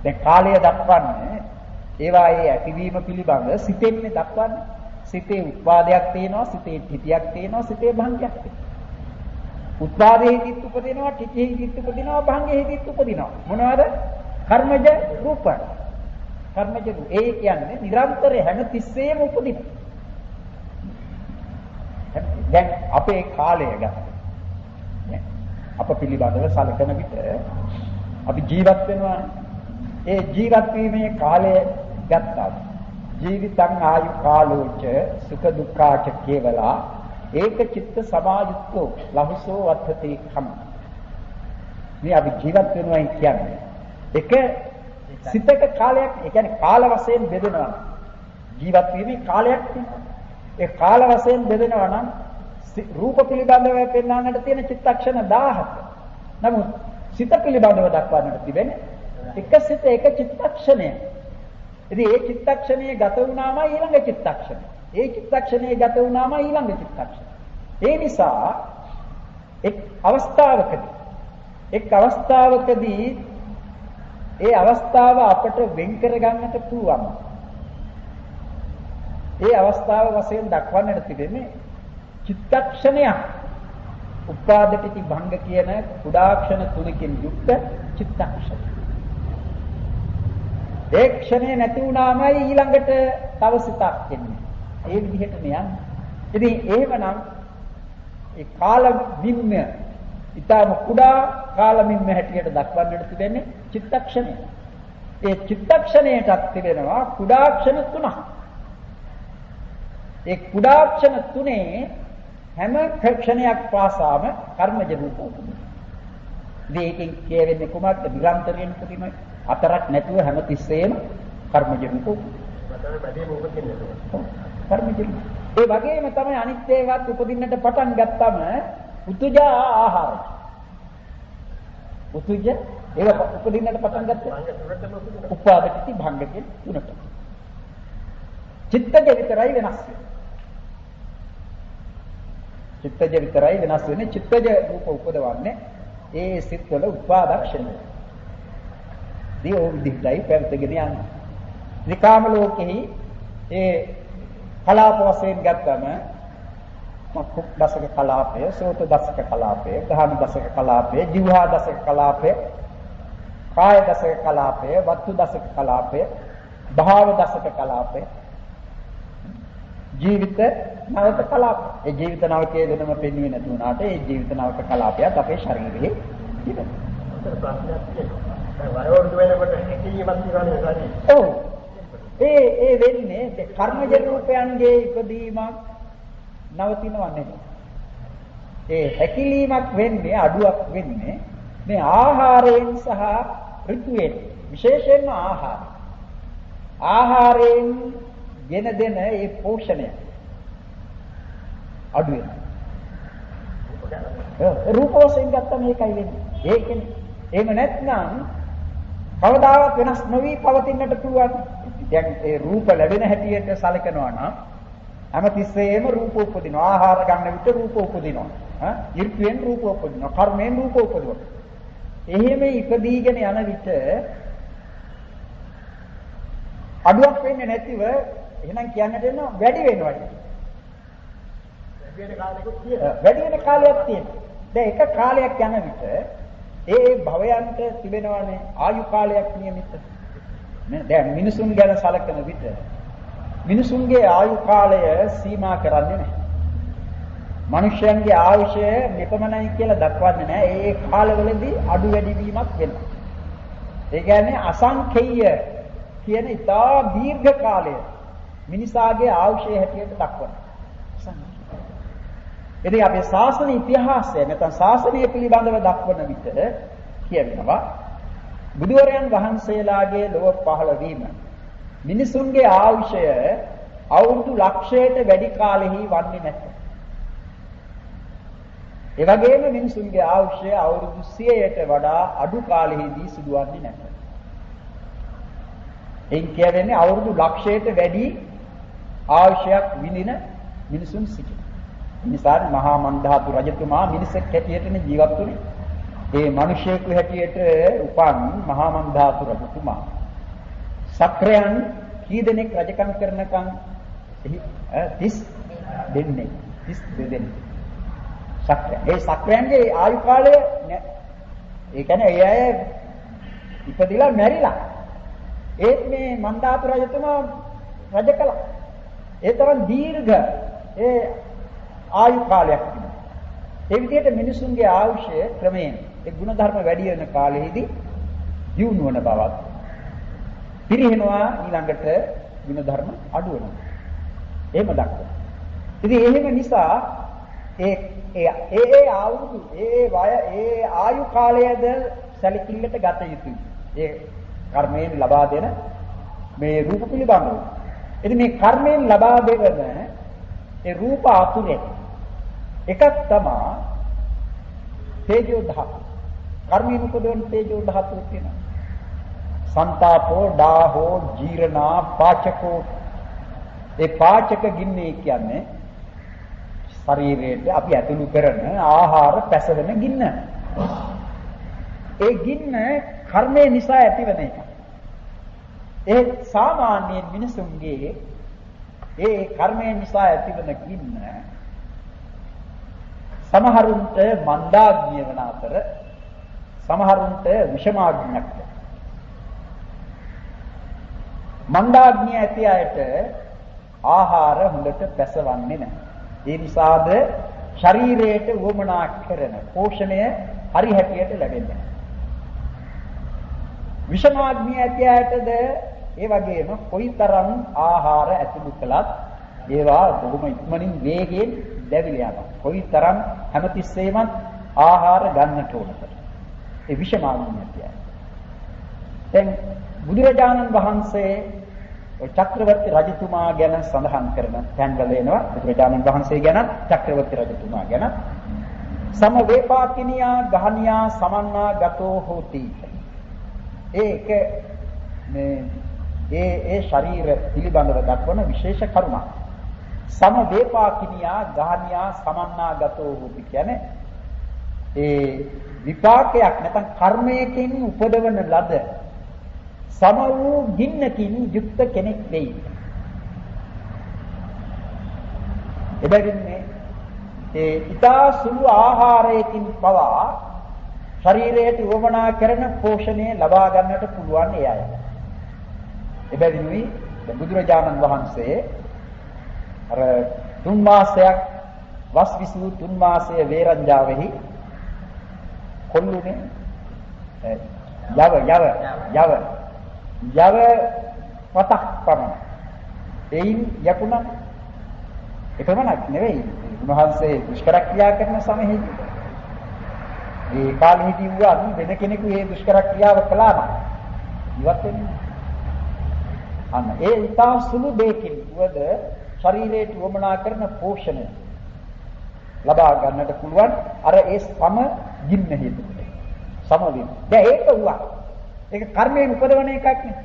දැන් කාලය දක්වන්නේ ඒවායේ ඇතිවීම පිළිබඳ සිතෙන්නේ දක්වන්නේ. සිතේ උත්පාදයක් තියෙනවා, සිතේ තිතියක් තියෙනවා, සිතේ භංගයක් තියෙනවා. උත්පාදයේදීත් උපදිනවා, තිතියේදීත් උපදිනවා, භංගයේදීත් උපදිනවා. මොනවාද? කර්මජ රූප. කර්මජ රූප. ඒ කියන්නේ නිරන්තරයෙන් හැමතිස්සෙම උපදින. දැන් අපේ කාලය ගන්න. අප පිළිබඳව සැලකන විට අපි ජීවත් වෙනවා. ඒ ජීවත් වීමේ කාලය ගත්තා. ජීවිතං ආයු කාලෝච සුඛ දුක්ඛාච කේවලා ඒක චිත්ත සමායුක්තෝ ලහුසෝ වත්තති කම්. මේ අපි ජීවත් වෙනවා කියන්නේ එක සිතක කාලයක්, ඒ කියන්නේ කාල වශයෙන් බෙදෙනවා. ජීවත් වීමේ කාලයක් තියෙනවා. ඒ කාල වශයෙන් බෙදෙනවා නම් රූප පිළිබඳව පෙන්වන්නට තියෙන චිත්තක්ෂණ 1000ක්. නමුත් සිත පිළිබඳව දක්වන්නට තිබෙන්නේ එක සිත එක චිත්තක්ෂණය. ඉතින් ඒ චිත්තක්ෂණයේ ගත වුණාම ඊළඟ චිත්තක්ෂණය. ඒ චිත්තක්ෂණයේ ගත වුණාම ඊළඟ චිත්තක්ෂණය. ඒ නිසා එක් අවස්ථාවකදී ඒ අවස්ථාව අපට වෙන් කර ගන්නට පුළුවන්. ඒ අවස්ථාව වශයෙන් දක්වන්නට තිබෙන්නේ චිත්තක්ෂණයක්. උපාදපිති භංග කියන කුඩාක්ෂණ තුනකින් යුක්ත චිත්තක්ෂණ. ඒ ක්ෂණේ නැති වුණාමයි ඊළඟට තව සිතක් එන්නේ. ඒ විදිහට යන්නේ. ඉතින් එහෙමනම් ඒ කාල විම්ම ඊටම කුඩා කාල විම්ම හැටියට දක්වන්නට තිබෙන්නේ චිත්තක්ෂණය. ඒ චිත්තක්ෂණයටත් තිබෙනවා කුඩාක්ෂණ තුනක්. ඒ කුඩාක්ෂණ තුනේ හැම ක්ෂණයක් පාසාම කර්මජ රූප උපදිනවා. මේකෙන් කියවෙන්නේ කුමක්ද? නිරන්තරයෙන් උපදිනවා. අතරක් නැතුව හැම තිස්සෙම කර්මජ රූප උපදිනවා. කර්මජ රූප. ඒ වගේම තමයි අනිත් ඒවාත් උපදින්නට පටන් ගත්තම උතුජ ආහාර. උතුජ ඒවා උපදින්නට පටන් ගත්තා. උපාදිතී භංගකේ තුනට. චිත්තජ විතරයි වෙනස් වෙන්නේ. චිත්තජ විතරයි වෙනස් වෙන්නේ. චිත්තජ රූප උපදවන්නේ ඒ සිත්වල උපාදක්ෂණය. දී ඕ විදිහටයි පැවතගෙන යන්නේ. නිකාම ලෝකෙහි ඒ කලාප වශයෙන් ගත්තම මක්ඛ දසක කලාපය, සෝත දසක කලාපය, ගහන දසක කලාපය, જીවහා දසක කලාපය, කාය දසක කලාපය, වත්තු දසක කලාපය, භාව දසක කලාපය, ජීවිත නවක කලාප. ඒ ජීවිත නවකයේ වෙනම පෙන්වෙන්නේ නැති වුණාට ඒ ජීවිත නවක කලාපයත් අපේ ශරීරයේ තිබෙනවා. ප්‍රශ්නයක් තියෙනවා. වයෝවෘද්ධ වෙනකොට හැකියාවක් තියනවානේ සාදී. ඔව්. ඒ වෙන්නේ කර්මජ රූපයන්ගේ ඉදීමක් නවතිනව නෙමෙයි. ඒ හැකිලීමක් වෙන්නේ අඩුවක් වෙන්නේ මේ ආහාරයෙන් සහ ඍතුයෙන්. විශේෂයෙන්ම ආහාරයෙන් ගෙන දෙන ඒ පෝෂණය අඩු වෙනවා. රූප වශයෙන් ගත්තම මේකයි වෙන්නේ. ඒකනේ. එහෙම නැත්නම් කවදාවත් වෙනස් නොවි පවතින්නට පුළුවන්. දැන් ඒ රූප ලැබෙන හැටියට සැලකනවා නම් හැමතිස්සෙම රූප උපදිනවා. ආහාර ගන්න විට රූප උපදිනවා. ඍතුයෙන් රූප උපදිනවා. කර්මයෙන් රූප උපදිනවා. එහෙම ඉපදීගෙන යන විට අඩුවක් වෙන්නේ නැතිව එහෙනම් කියන්නට එන වැඩි වෙනවා. වැඩි වෙන කාලයක් තියෙනවා. දැන් එක කාලයක් යන විට ඒ භවයන්ට තිබෙනවානේ ආයු කාලයක් නියමිත. දැන් මිනිසුන් ගැන සැලකන විට මිනිසුන්ගේ ආයු කාලය සීමා කරන්නේ නැහැ. මිනිස්යන්ගේ ආයුෂය මෙපමණයි කියලා දක්වන්නේ නැහැ. ඒ කාලවලදී අඩු වැඩි වීමක් වෙනවා. ඒ කියන්නේ අසංඛේය කියන ඉතා දීර්ඝ කාලය මිනිසාගේ ආයුෂය හැටියට දක්වනවා. ඉතින් අපේ ශාසන ඉතිහාසය නැත්නම් ශාසනය පිළිබඳව දක්වන විට කියනවා බුදුරයන් වහන්සේලාගේ ලොව පහළ වීම මිනිසුන්ගේ ආයුෂය අවුරුදු ලක්ෂයට වැඩි කාලෙහි වන්නේ නැත. ඒ වගේම මිනිසුන්ගේ ආයුෂය අවුරුදු 100ට වඩා අඩු කාලෙහිදී සිදුවන්නේ නැත. එයින් කියන්නේ අවුරුදු ලක්ෂයට වැඩි ආයුෂයක් විඳින මිනිසුන් සිටින. මිනිසාර මහා මන්ධාතු රජතුමා මිනිසෙක් හැටියටනේ ජීවත් වුනේ. ඒ මිනිසෙකු හැටියට උපන් මහා මන්ධාතු රජතුමා සක්‍රයන් කී දෙනෙක් රජකම් කරනකම් 30 දෙනෙක් 32 දෙනෙක් සක්‍රය. ඒ සක්‍රයන්ගේ ආයු කාලය ඒ කියන්නේ ඒ අය ඉපදිලා මැරිලා. ඒත් මේ මන්ධාතු රජතුමා රජ කළා. ඒ තරම් දීර්ඝ ඒ ආයු කාලයක් තිබුණා. ඒ විදිහට මිනිසුන්ගේ ආයුෂය ක්‍රමයෙන් ඒ ගුණධර්ම වැඩි වෙන කාලෙහිදී දියුණු වන බවත් පිරිහෙනවා ඊළඟට ගුණධර්ම අඩු වෙනවා. එහෙම දක්වනවා. ඉතින් එහෙම නිසා ඒ ආයුතු ඒ ආයු කාලයද සැලකිල්ලට ගත යුතුයි. ඒ කර්මයෙන් ලබා දෙන මේ රූප පිළිබඳව. ඉතින් මේ කර්මයෙන් ලබා දෙන ඒ රූප අතුරේ එකක් තමයි තේජෝ ධාතු. කර්මයෙන් උපදවන තේජෝ ධාතුව කියනවා. සංතාපෝ ඩාහෝ ජීරණා පාචකෝ. ඒ පාචක ගින්නේ කියන්නේ ශරීරයට අපි ඇතුළු කරන ආහාර පැසවෙන ගින්න. ඒ ගින්න කර්මය නිසා ඇතිවෙන එක. ඒ සාමාන්‍ය මිනිසුන්ගේ ඒ කර්මය නිසා ඇතිවන ගින්න සමහරුන්ට මන්දාග්නිය වන අතර සමහරුන්ට විෂමාග්නියක්. මන්දාග්නිය ඇති අයට ආහාර හොඳට පැසවන්නේ නැහැ. ඒ නිසාද ශරීරයට වමනා කරන පෝෂණය හරි හැටියට ලැබෙන්නේ නැහැ. විෂමාග්නිය ඇති අයටද ඒ වගේම කොයිතරම් ආහාර ඇතුළු කළත් ඒවා බොහොම ඉක්මනින් වේගයෙන් දැවිලා යනවා. කොයිතරම් හැමතිස්සෙම ආහාර ගන්නට ඕනද. ඒ විෂමාග්නිය ඇති අය. දැන් බුදුරජාණන් වහන්සේ චක්‍රවර්ති රජතුමා ගැන සඳහන් කරන තැන්වල එනවා. බුදුරජාණන් වහන්සේ ගැන චක්‍රවර්ති රජතුමා ගැන සම වේපාකිනියා ගහනියා සමන්නා ගතෝ හෝති. ඒක මේ ඒ ශරීර පිළිබඳව දක්වන විශේෂ කරුණක්. සම වේපාකිනියා ගහනියා සමන්නා ගතෝ හෝති කියන්නේ ඒ විපාකයක් නැත්නම් කර්මයකින් උපදවන ලද සම වූ ගින්නකින් යුක්ත කෙනෙක් වෙයි. එබැවින් ඒ ඊතා සුළු ආහාරයකින් පවා ශරීරයට වමනා කරන පෝෂණය ලබා ගන්නට පුළුවන් ඒ අය. එබැවින්ුයි බුදුරජාණන් වහන්සේ අර 3 මාසයක් වස් විසූ 3 මාසයේ වේරංජාවෙහි කොල්ලුනේ යව පතක් පමණ. එයින් යකුණා එපමණක් නෙවෙයි. උන්වහන්සේ දුෂ්කර ක්‍රියා කරන සමයේදී ඒ කාලෙහිදී වුණා වෙන කෙනෙකු මේ දුෂ්කර ක්‍රියාව කළා නම් ඉවත් වෙන්නේ. අන්න ඒ ඊටා සුළු දෙයකින් වද ශරීරයට වමනා කරන පෝෂණය ලබා ගන්නට පුළුවන්. අර ඒ සම ගින්න හේතුවට. සම වීම. දැන් ඒක වුණා. ඒක කර්මයෙන් උපදවන එකක් නේ.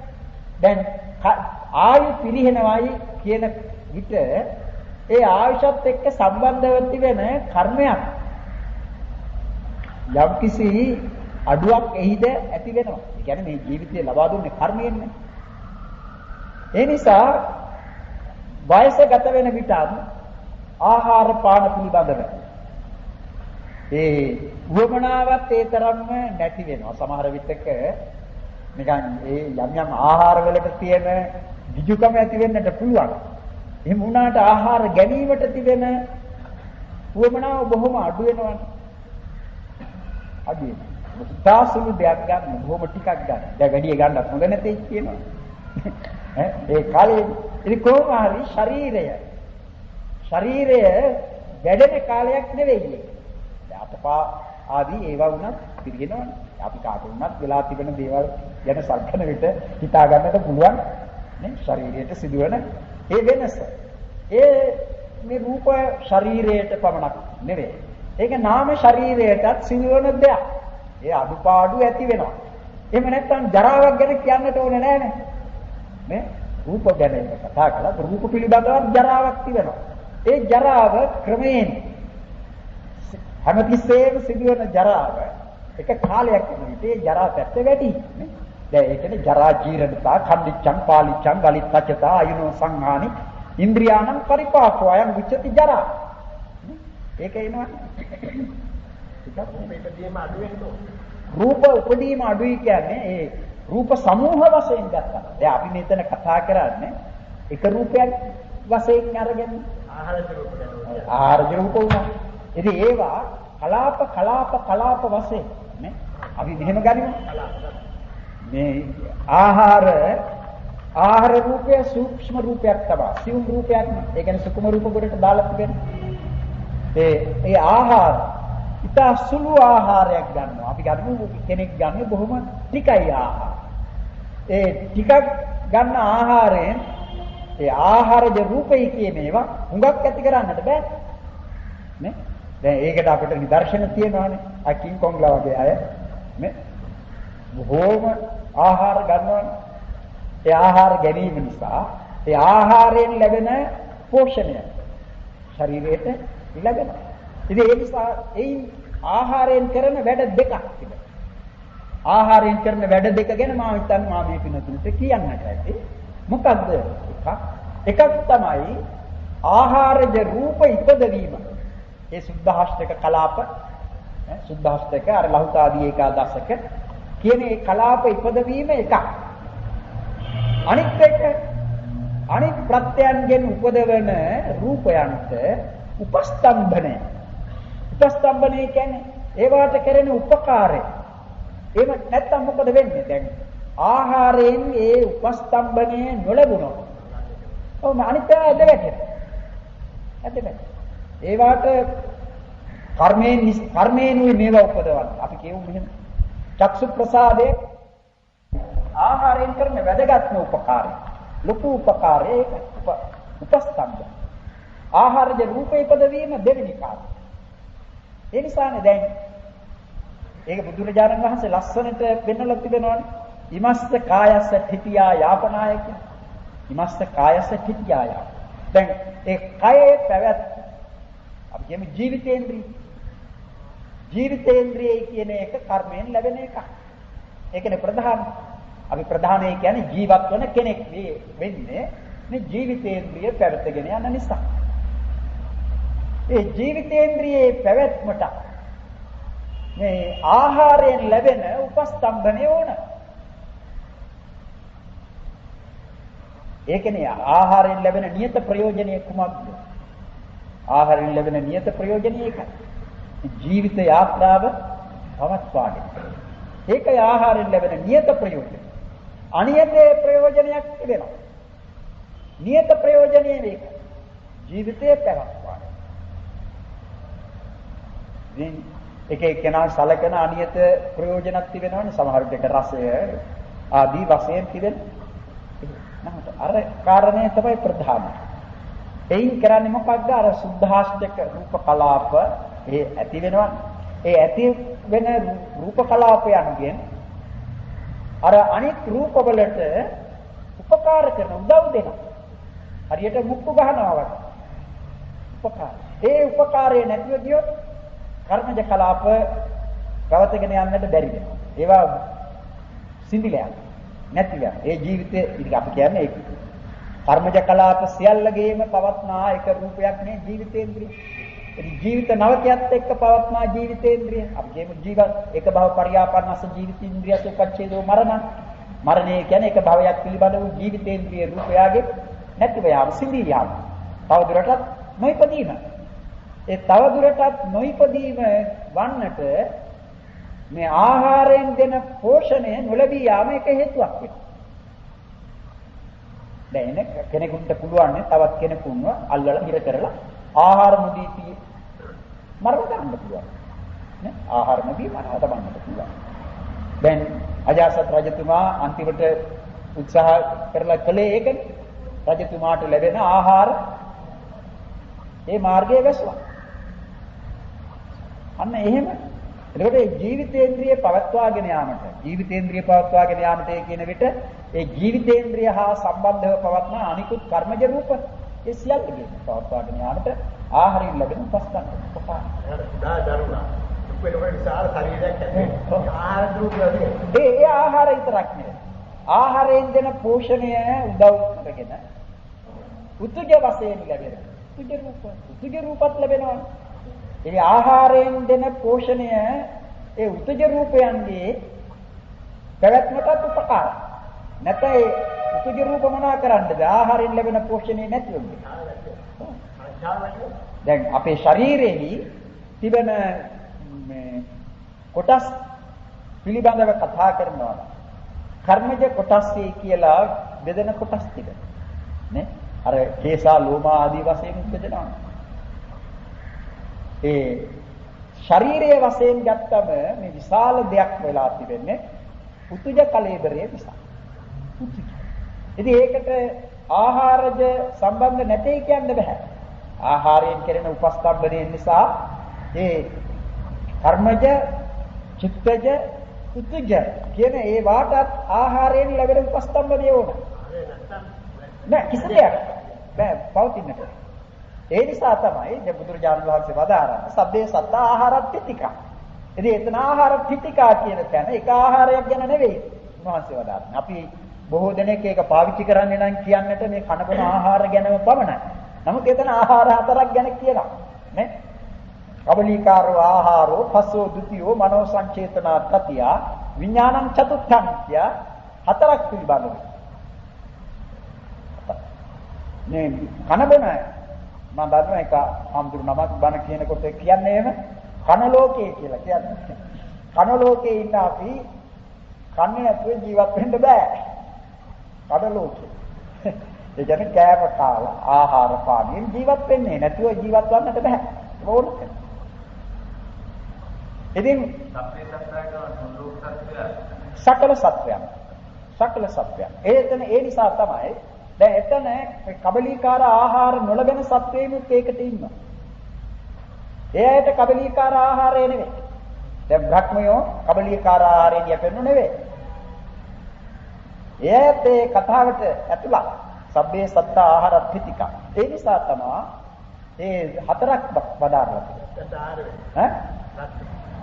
දැන් ආයු පිරිහෙනවයි කියන විට ඒ ආයුෂත් එක්ක සම්බන්ධව තිබෙන කර්මයක් යම්කිසි අඩුවක් එහිද ඇති වෙනවා. ඒ කියන්නේ මේ ජීවිතේ ලබා දුන්නේ කර්මයෙන්නේ. ඒ නිසා වයසගත වෙන විට ආහාර පාන පිළිබඳව ඒ වමනාවත් ඒ තරම්ම නැති වෙනවා. සමහර විටක නිකන් ඒ යම් ආහාර වලට තියෙන විජුකම ඇති වෙන්නට පුළුවන්. එහෙම වුණාට ආහාර ගැනීමට තිබෙන උවමනාව බොහොම අඩු වෙනවනේ. අඩු වෙනවා. තාසුළු දෙයක් ගන්න බොහොම ටිකක් ගන්න. දැන් වැඩි ගන්නත් හොඳ නැtei කියනවා. ඒ කාලේ ඉතින් කොහොම හරි ශරීරය වැඩෙන කාලයක් නෙවෙයි. දැන් අතපා ආදී ඒවා වුණත් පිළිගෙනවනේ. අපි කාට වුණත් වෙලා තිබෙන දේවල් ගැන සල්කන විට හිතා ගන්නට පුළුවන් නේ ශරීරයට සිදුවන ඒ වෙනස. මේ රූප ශරීරයට පමණක් නෙවෙයි. ඒක නාම ශරීරයටත් සිදුවන දෙයක්. ඒ අඩුපාඩු ඇති වෙනවා. එහෙම නැත්නම් ජරාවක් ගැන කියන්නට ඕනේ නෑනේ. නේ? රූප ගැන කතා කළා රූප පිළිබඳව ජරාවක් තිබෙනවා. ඒ ජරාව ක්‍රමයෙන් හැමතිස්සෙම සිදුවන ජරාව එක කාලයක් යනකොට ඒ ජරා පැත්ත වැඩි නේ. දැන් ඒකනේ ජරා ජීරණතා කම්ලිච්ඡං පාලිච්ඡං ගලිත්තචතා අයුනෝ සංහානි ඉන්ද්‍රියානම් පරිපාකෝ අයං විච්ඡති ජරා. ඒක එනවා. රූප උපදීම අඩුයි කියන්නේ ඒ රූප සමූහ වශයෙන් ගත්තා. දැන් අපි මෙතන කතා කරන්නේ එක රූපයක් වශයෙන් අරගෙන ආහාර රූප උනා. ඉතින් ඒවා කලාප වශයෙන් නේ අපි මෙහෙම ගනිමු. මේ ආහාර රූපය සූක්ෂම රූපයක් තමයි. සියුම් රූපයක් නේ. ඒ කියන්නේ සුකුම රූප ගොඩට දාලා තිබෙනවා. ඒ ආහාර ඉතා සුළු ආහාරයක් ගන්නවා. අපි ගන්නු කෙනෙක් ගන්න බොහොම ටිකයි ආහාර. ඒ ටිකක් ගන්න ආහාරයෙන් ඒ ආහාරජ රූපයි කියන ඒවා හුඟක් ඇති කරන්නට බෑ. නේ? දැන් ඒකට අපිට නිදර්ශන තියෙනවානේ. අකින් කොංගලා වගේ අය නේ බොහොම ආහාර ගන්නවානේ. ඒ ආහාර ගැනීම නිසා ඒ ආහාරයෙන් ලැබෙන පෝෂණය ශරීරයට ලැබෙනවා. ඉතින් ඒ නිසා ඒ ආහාරයෙන් කරන වැඩ දෙකක් තිබෙනවා. ආහාරයෙන් කරන වැඩ දෙක ගැන මම හිතන්නේ මා මේ පිනතුන්ට කියන්නට ඇති. මොකද්ද? එකක් තමයි ආහාරජ රූප ඉපදවීම. ඒ සුද්ධාෂ්ටක කලාප සුද්ධාෂ්ටක අර ලහුතාදී ඒකාදශක කියන ඒ කලාප ඉපදවීම එකක්. අනිත් ප්‍රත්‍යයන්ගෙන් උපදවන රූපයන්ට උපස්තම්භනය. උපස්තම්භනය කියන්නේ ඒවට කරන උපකාරය. එහෙම නැත්තම් මොකද වෙන්නේ? දැන් ආහාරයෙන් ඒ උපස්තම්භනය නොලැබුණොත් ඔව් අනිත් ඒවා ඇදෙන්නේ. ඒවට කර්මයෙන් මේවා උපදවන්න. අපි කියමු මෙහෙම. චක්සු ප්‍රසාදයේ ආහාරයෙන් කරන වැදගත්ම උපකාරය. ලොකු උපකාරය ඒක උපස්තම්භය. ආහාරජ රූපේ ඉපදවීම දෙවෙනි කාර්යය. ඒ නිසානේ දැන් ඒක බුදුරජාණන් වහන්සේ ලස්සනට පෙන්වලා තිබෙනවානේ. ඉමස්ස කායස්ස තිතියා යාපනාය කියන. ඉමස්ස කායස්ස තිතියා යාප. දැන් ඒ කයේ පැවැත් අපි කියමු ජීවිතේන්ද්‍රිය. ජීවිතේන්ද්‍රියයි කියන එක කර්මයෙන් ලැබෙන එකක්. ඒකනේ ප්‍රධාන. අපි ප්‍රධානයි කියන්නේ ජීවත් වෙන කෙනෙක් වෙන්නේ මේ ජීවිතේන්ද්‍රිය පැවැත්ගෙන යන නිසා. ඒ ජීවිතේන්ද්‍රියේ පැවැත්මට මේ ආහාරයෙන් ලැබෙන උපස්තම්භනය ඕන. ඒකනේ ආහාරයෙන් ලැබෙන නියත ප්‍රයෝජනය කුමක්ද? ආහාරයෙන් ලැබෙන නියත ප්‍රයෝජනය ඒකයි. ජීවිත යාත්‍රාව පවත්වාගෙන. ඒකයි ආහාරයෙන් ලැබෙන නියත ප්‍රයෝජනය. අනියත ප්‍රයෝජනයක් තිබෙනවා. නියත ප්‍රයෝජනය මේක. ජීවිතයේ පැවැත්වාගෙන. එක එක්කෙනා සලකන අනියත ප්‍රයෝජනක් තිබෙනවනේ. සමහර විට රසය ආදී වශයෙන් තිබෙන. අර කාරණේ තමයි ප්‍රධාන. එයින් කරන්නේ මොකක්ද? අර සුද්ධාෂ්ටක රූප කලාප ඒ ඇති වෙනවා. ඒ ඇති වෙන රූප කලාපයන්ගෙන් අර අනිත් රූපවලට උපකාර කරන උදව් දෙනවා. හරියට මුක්කු ගහනවා වගේ. උපකාර. ඒ උපකාරය නැතිව ගියොත් කර්මජ කලාප ගවතගෙන යන්නට බැරි වෙනවා. ඒවා සිඳිලා නැති වෙනවා. ඒ ජීවිතේ ඉතින් අපි කියන්නේ ඒක. කර්මජ කලාප සියල්ලගේම පවත්නා එක රූපයක් නේ ජීවිතේන්ද්‍රිය. ඉතින් ජීවිත නවකයත් එක්ක පවත්නා ජීවිතේන්ද්‍රිය. අපි කියමු ජීවත් එක භව පරියාපන්නස ජීවිතේන්ද්‍රිය සුඛච්ඡේදෝ මරණ. මරණය කියන්නේ එක භවයක් පිළිබඳ වූ ජීවිතේන්ද්‍රිය රූපයගේ නැතිව යාම සිඳී යාම. තවදුරටත් නොයිපදීම. ඒ තව දුරටත් නොයිපදීම වන්නට මේ ආහාරයෙන් දෙන පෝෂණය නොලැබී යාම එක හේතුවක් වෙනවා. දැන් කෙනෙකුට පුළුවන් තවත් කෙනෙකුන්ව අල්ලලා හිර කරලා ආහාර මුදීති මරව ගන්න පුළුවන්. නේ? ආහාර මුදී මරව ගන්නට පුළුවන්. දැන් අජාසත් රජතුමා අන්තිමට උත්සාහ කරලා කළේ ඒකනේ. රජතුමාට ලැබෙන ආහාර ඒ මාර්ගයේ වැසුවා. අන්න එහෙම. එතකොට ජීවිතේන්ද්‍රිය පවත්වාගෙන යාමට කියන විට ඒ ජීවිතේන්ද්‍රිය හා සම්බන්ධව පවත්න අනිකුත් කර්මජ රූප ඒ සියල්ලගේ පවත්වාගෙන යාමට ආහාරයෙන් ලැබෙන උපස්තන උපකාර. ඒ ආහාර විතරක් නෙවෙයි. ආහාරයෙන් දෙන පෝෂණය උදව් කරගෙන උතුජ වශයෙන් ලැබෙන උතුජ රූපත් ලැබෙනවා. ඒ ආහාරයෙන් දෙන පෝෂණය ඒ උතුජ රූපයන්ගේ පැවැත්මටත් උපකාරයි. නැත්නම් උතුජ රූප මොනවා කරන්නද? ආහාරයෙන් ලැබෙන පෝෂණය නැතිවෙන්න. දැන් අපේ ශරීරයේ තිබෙන මේ කොටස් පිළිබඳව කතා කරනවා. කර්මජ කොටස් කියලා බෙදෙන කොටස් තිබෙනවා. නේ? අර කේසා ලෝමා ආදී වශයෙන් බෙදෙනවා. ඒ ශරීරයේ වශයෙන් ගත්තම මේ විශාල දෙයක් වෙලා තිබෙන්නේ උතුජ කලෙබරේ නිසා. උතුජ. ඉතින් ඒකට ආහාරජ සම්බන්ධ නැtei කියන්න බෑ. ආහාරයෙන් කෙරෙන උපස්තම්භනය නිසා ඒ කර්මජ, චිත්තජ, උතුජ කියන ඒ වාටත් ආහාරයෙන් ලැබෙන උපස්තම්භනය ඕන. නෑ කිසි දෙයක් බෑ පවතින්නට. ඒ නිසා තමයි දැන් බුදුරජාණන් වහන්සේ වදාරන්නේ සබ්බේ සත්ත ආහාරත්‍ත්‍තිකා. ඉතින් එතන ආහාරත්‍ත්‍තිකා කියන තැන එක ආහාරයක් ගැන නෙවෙයි උන්වහන්සේ වදාරන්නේ. අපි බොහෝ දෙනෙක් ඒක පාවිච්චි කරන්නේ නම් කියන්නට මේ කන බොන ආහාර ගැනම පමණයි. නමුත් එතන ආහාර හතරක් ගැන කියලා නේ. කබලීකාරෝ ආහාරෝ පස්සෝ ဒ ුතියෝ මනෝ සංචේතනා තතිය විඥානං චතුත්ථං කිය හතරක් පිළිබඳව. මේ කන බොන මම දන්නවා එක හම්දුරු නමක් බණ කියනකොට කියන්නේ එහෙම කන ලෝකේ කියලා කියන්නේ. කන ලෝකේ ඉන්න අපි කන්නේ නැතුව ජීවත් වෙන්න බෑ. කන ලෝකේ. ඒ කියන්නේ කෑම කාලා ආහාර පානයෙන් ජීවත් වෙන්නේ නැතුව ජීවත් වන්නට බෑ. ඕනක. ඉතින් සකල සත්‍යයන්. ඒ නිසා තමයි දැන් එතන කබලීකාර ආහාර නොලබන සත්වයෙමුත් ඒකට ඉන්නවා. ඒ ඇයට කබලීකාර ආහාරය නෙවෙයි. දැන් බ්‍රහ්මයෝ කබලීකාර ආහාරයෙන් යැපෙන්නු නෙවෙයි. ඒත් ඒ කතාවට ඇතුළත් සබ්බේ සත්ත ආහාරත්‍ත්‍තිකා. ඒ නිසා තමයි ඒ හතරක් වදාරලා තියෙන්නේ.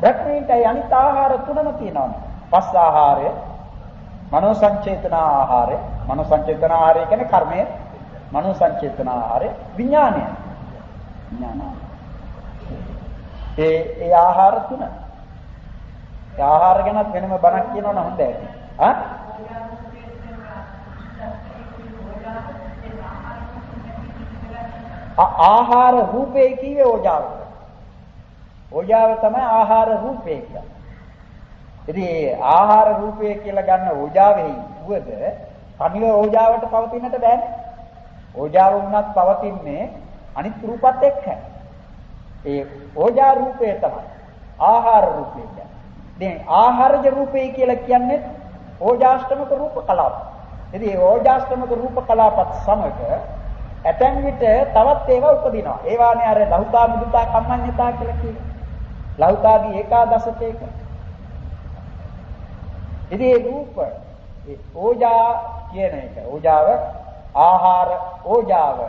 බ්‍රහ්මීන්ට අනිත් ආහාර තුනම තියෙනවා. පස් ආහාරය, මනෝ සංචේතන ආහාරය, මනෝ සංචේතන ආහාරය කියන්නේ කර්මය, මනෝ සංචේතන ආහාරය, විඥානය. ඒ ආහාර තුන. ඒ ආහාර ගැන වෙනම බණක් කියනවනම් හොඳයි. ආහාර රූපේ කියේ ඕජාව. ඕජාව තමයි ආහාර රූපේ කියන්නේ. ඉතින් ආහාර රූපය කියලා ගන්න ඕජාවෙහි වුවද අනිල ඕජාවට පවතින්නට බෑනේ. ඕජාව වුණත් පවතින්නේ අනිත් රූපات එක්කයි. ඒ ඕජා රූපය තමයි ආහාර රූපය කියන්නේ. දැන් ආහාරජ රූපය කියලා කියන්නේ ඕජාෂ්ටමක රූප කලාප. ඉතින් ඒ ඕජාෂ්ටමක රූප කලාපත් සමග ඇතැම් විට තවත් ඒවා උපදිනවා. ඒවානේ අර ලහුතා මුදුතා කම්මඤ්ඤතා කියලා කියන්නේ. ලහුතාදී ඒකාදශකේක. ඉතින් ඒ රූප ඒ ඕජා කියන එක ඕජාව ආහාර ඕජාව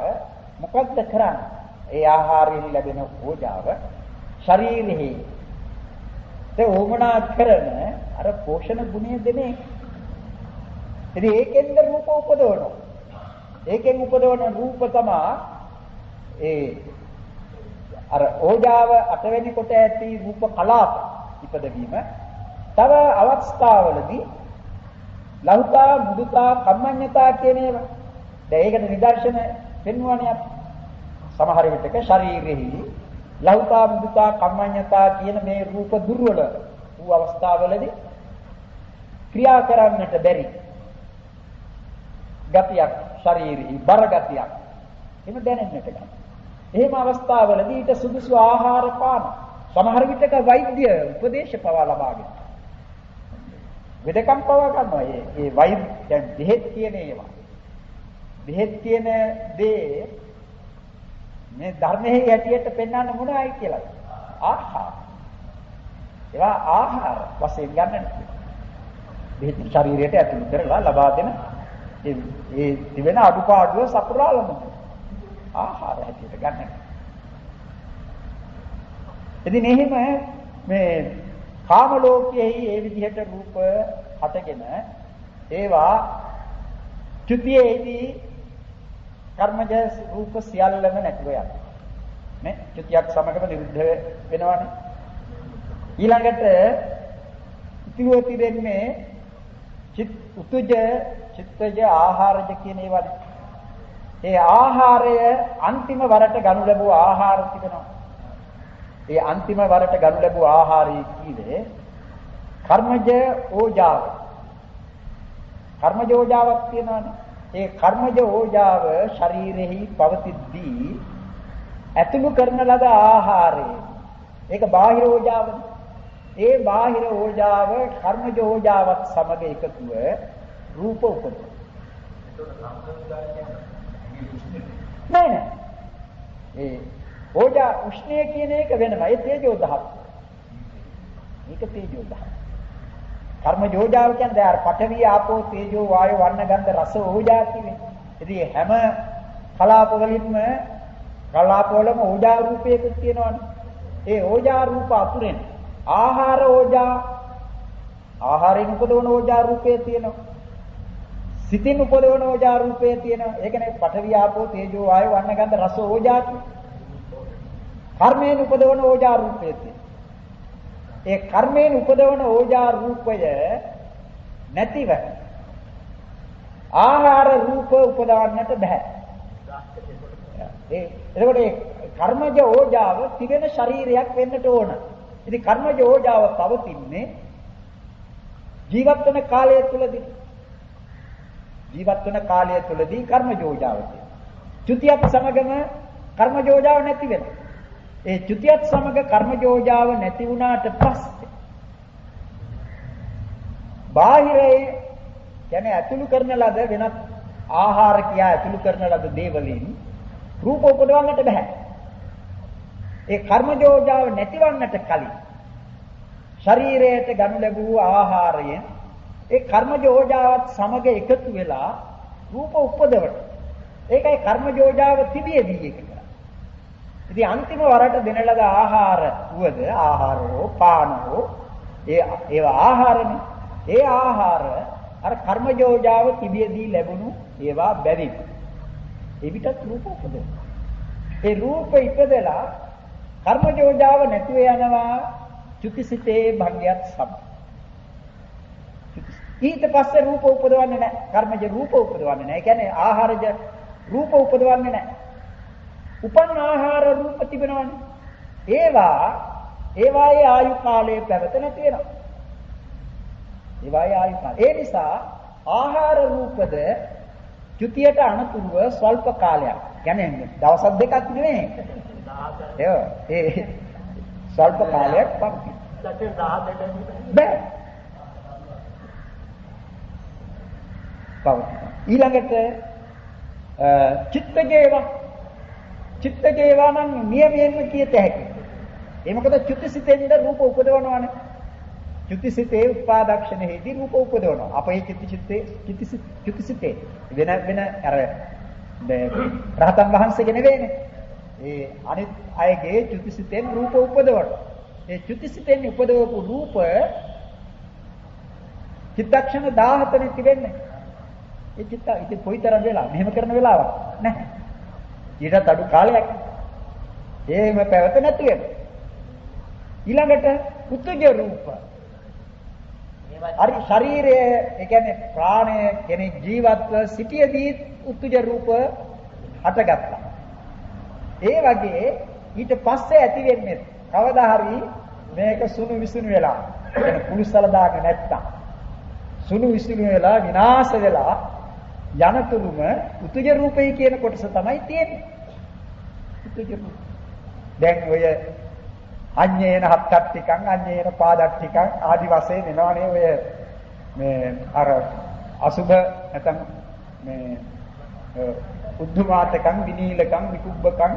මොකද්ද කරන්නේ? ඒ ආහාරයෙන් ලැබෙන ඕජාව ශරීරෙහි ඒ ඕමනා කරන අර පෝෂණ ගුණය දෙන එක. ඉතින් ඒකෙන්ද රූප උපදවනවා. ඒකෙන් උපදවන රූප තමයි ඒ අර ඕජාව අටවෙනි කොට ඇති රූප කලාප ඉපදවීම. තව අවස්ථාවලදී ලහුතා මුදුතා කම්මඤ්ඤතා කියන ඒවා. දැන් ඒකට නිදර්ශන පෙන්වන්නේ අපි. සමහර විටක ශරීරෙහි ලෞතා මුදුතා කම්මඤ්ඤතා කියන මේ රූප දුර්වල වූ අවස්ථාවලදී ක්‍රියා කරන්නට බැරි ගතියක් ශරීරී බර ගතියක් එහෙම දැනෙන්නට ගන්නවා. එහෙම අවස්ථාවලදී ඊට සුදුසු ආහාර පාන සමහර විටක වෛද්‍ය උපදේශ පවා ලබාගෙන වෙදකම් පවා ගන්නවා. ඒ වෛද්‍ය දැන් බෙහෙත් කියන ඒවා. බෙහෙත් කියන දේ මේ ධර්මයේ හැටියට පෙන්වන්න මොනවයි කියලා. ආහාර. ඒවා ආහාර වශයෙන් ගන්න. බෙහෙත් ශරීරයට ඇතුළු කරලා ලබා දෙන ඒ තිබෙන අඩුපාඩුව සපුරාලම ආහාර හැටියට ගන්න. ඉතින් එහෙම මේ කාම ලෝකයේ මේ විදිහට රූප හටගෙන ඒවා චුතියේදී කර්මජ රූප සියල්ලම නැතිව යනවා. නේ? චුතියක් සමගම නිරුද්ධ වෙනවානේ. ඊළඟට ඉතිවෝ තිබෙන්නේ උතුජ චිත්තජ ආහාරජ කියන ඒවා. ඒ ආහාරය අන්තිම වරට ගනු ලැබුව ආහාර තිබෙනවා. ඒ අන්තිම වරට ගනු ලැබුව ආහාරය කීවේ කර්මජ ඕජාව. කර්මජ ඕජාවක් තියෙනවානේ. ඒ කර්මජ ඕජාව ශරීරෙහි පවතිද්දී ඇතුළු කරන ලද ආහාරය ඒක බාහිර ඕජාවනේ. ඒ බාහිර ඕජාව කර්මජ ඕජාවත් සමග එකතුව රූප උපදින. නෑ. ඒ ඕජා උෂ්ණය කියන එක වෙනම. ඒ තේජෝ දහත්. මේක තේජෝ දහත්. කර්මජ ඕජාව කියන්නේ අර පඨවි ආපෝ තේජෝ වායෝ වර්ණ ගන්ධ රස ඕජා කියන්නේ. ඉතින් හැම කලාපවලම ඕජා රූපයක තියෙනවානේ. ඒ ඕජා රූප අතුරෙන් ආහාර ඕජා ආහාරයෙන් උපදවන ඕජා රූපය තියෙනවා. සිතින් උපදවන ඕජා රූපය තියෙනවා. ඒ කියන්නේ පඨවි ආපෝ තේජෝ වායෝ වර්ණ ගන්ධ රස ඕජා කර්මයෙන් උපදවන ඕජා රූපය තියෙනවා. ඒ කර්මයෙන් උපදවන ඕජා රූපය නැතිව ආහාර රූප උපදවන්නට බෑ. එතකොට ඒ කර්මජ ඕජාව තිබෙන ශරීරයක් වෙන්නට ඕන. ඉතින් කර්මජ ඕජාව පවතින්නේ ජීවත් වෙන කාලය තුලදී. ජීවත් වෙන කාලය තුලදී කර්මජ ඕජාව තියෙනවා. චුතියත් සමගම කර්මජ ඕජාව නැති වෙනවා. ඒ චුතියත් සමග කර්මජ ඕජාව නැති වුණාට පස්සේ බාහිරේ කියන්නේ ඇතුළු කරන ලද වෙනත් ආහාර කියා ඇතුළු කරන ලද දේවලින් රූප උපදවන්නට බෑ. ඒ කර්මජ ඕජාව නැතිවන්නට කලින් ශරීරයට ගනු ලැබූ ආහාරයෙන් ඒ කර්මජ ඕජාවත් සමග එකතු වෙලා රූප උපදවට. ඒකයි කර්මජ ඕජාව තිබියදී එක. ඉතින් අන්තිම වරට දෙන ලද ආහාර වුවද ආහාරෝ පානෝ ඒවා ආහාරනේ. ඒ ආහාර අර කර්මජ ඕජාව තිබියදී ලැබුණු ඒවා බැවින් එවිටත් රූප උපදිනවා. ඒ රූප ඉපදලා කර්මජ ඕජාව නැතිව යනවා චුතිසිතේ භංගයත් සමග. ඊට පස්සේ රූප උපදවන්නේ නැහැ. කර්මජ රූප උපදවන්නේ නැහැ. ඒ කියන්නේ ආහාරජ රූප උපදවන්නේ නැහැ. උපන් ආහාර රූප තිබෙනවනේ. ඒවායේ ආයු කාලයේ පැවත නැති වෙනවා. ඒවායේ ආයු කාලය. ඒ නිසා ආහාර රූපද චුතියට අනුතුරුව ස්වල්ප කාලයක්. කියන්නේ දවස් දෙකක් නෙවෙයි. ඒ ස්වල්ප කාලයක් පවතී. බෑ. ඊළඟට චිත්තජේවා නම් නියමයෙන්ම කියත හැකියි. ඒ මොකද චුතිසිතෙන්ද රූප උපදවනවානේ. චුතිසිතේ උපාදක්ෂණෙහිදී රූප උපදවනවා. අපේ චුතිසිතේ වෙන අර රහතන් වහන්සේගේ නෙවෙයිනේ. ඒ අනිත් අයගේ චුතිසිතෙන් රූප උපදවනවා. ඒ චුතිසිතෙන් උපදවපු රූප චිත්තක්ෂණ 17නේ තිබෙන්නේ. ඒ චිත්ත ඉතින් කොයිතරම් වෙලා මෙහෙම කරන වෙලාවක් නැහැ. ඊටත් අඩු කාලයක්. එහෙම පැවත නැති වෙනවා. ඊළඟට උත්තුජ රූප. හරි ශරීරයේ ඒ කියන්නේ ප්‍රාණය කෙනෙක් ජීවත්ව සිටියදී උත්තුජ රූප හටගත්තා. ඒ වගේ ඊට පස්සේ ඇති වෙන්නේ කවදා හරි මේක සුණු විසුණු වෙලා එන කුලිසල දාගෙන නැත්තම් සුණු විසුණු වෙලා විනාශ වෙලා යනතුරුම උතුජ රූපේ කියන කොටස තමයි තියෙන්නේ. උතුජ රූප. දැන් ඔය අඤ්ඤේන හත්ත්‍ටිකං අඤ්ඤේන පාදට්ටිකං ආදි වශයෙන් එනවනේ ඔය මේ අර අසුබ නැත්නම් මේ උද්ධමාතකං විනීලකං විකුබ්බකං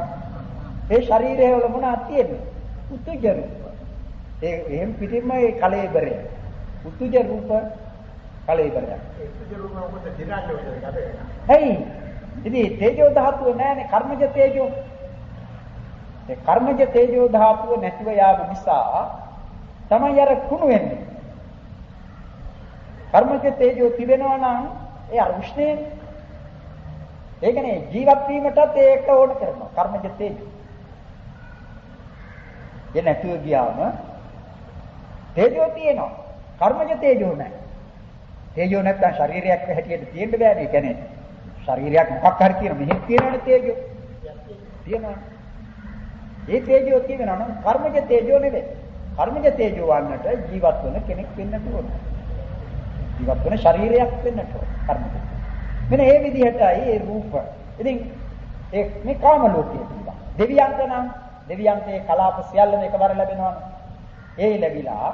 ඒ ශරීරයේ වල මොනවද තියෙන්නේ? උතුජ රූප. ඒ එහෙම පිටින්ම ඒ කලෙබරය. උතුජ රූප කලෙබරය. උතුජ රූප මොකද දිරන්නේ ඔය අපේ. හයි. ඉතින් තේජෝ ධාතුව නැහැනේ කර්මජ තේජෝ. ඒ කර්මජ තේජෝ ධාතුව නැතිව යාම නිසා තමයි අර කුණු වෙන්නේ. කර්මජ තේජෝ තිබෙනවා නම් ඒ අර උෂ්ණේ ඒ කියන්නේ ජීවත් වීමටත් ඒක ඕන කරනවා කර්මජ තේජෝ. ඒ නැතුව ගියාම තේජෝ තියෙනවා කර්මජ තේජෝ නැහැ. තේජෝ නැත්තම් ශරීරයක් හැටියට තියෙන්න බෑනේ. ඒ කියන්නේ ශරීරයක් මොකක් හරි කියන මෙහෙත් තියෙනවනේ තේජෝ. තියෙනවා. ඒ තේජෝ තියෙනවා නම් කර්මජ තේජෝ නෙවෙයි. කර්මජ තේජෝ වන්නට ජීවත් වෙන කෙනෙක් වෙන්නට ඕන. ජීවත් වෙන ශරීරයක් වෙන්නට ඕන කර්මජ. මෙන්න මේ විදිහටයි ඒ රූප. ඉතින් මේ කාම ලෝකයේ තියෙනවා. දෙවියන්ට නම් දෙවියන්ට ඒ කලාප සියල්ලම එකවර ලැබෙනවනේ. ඒ ලැබිලා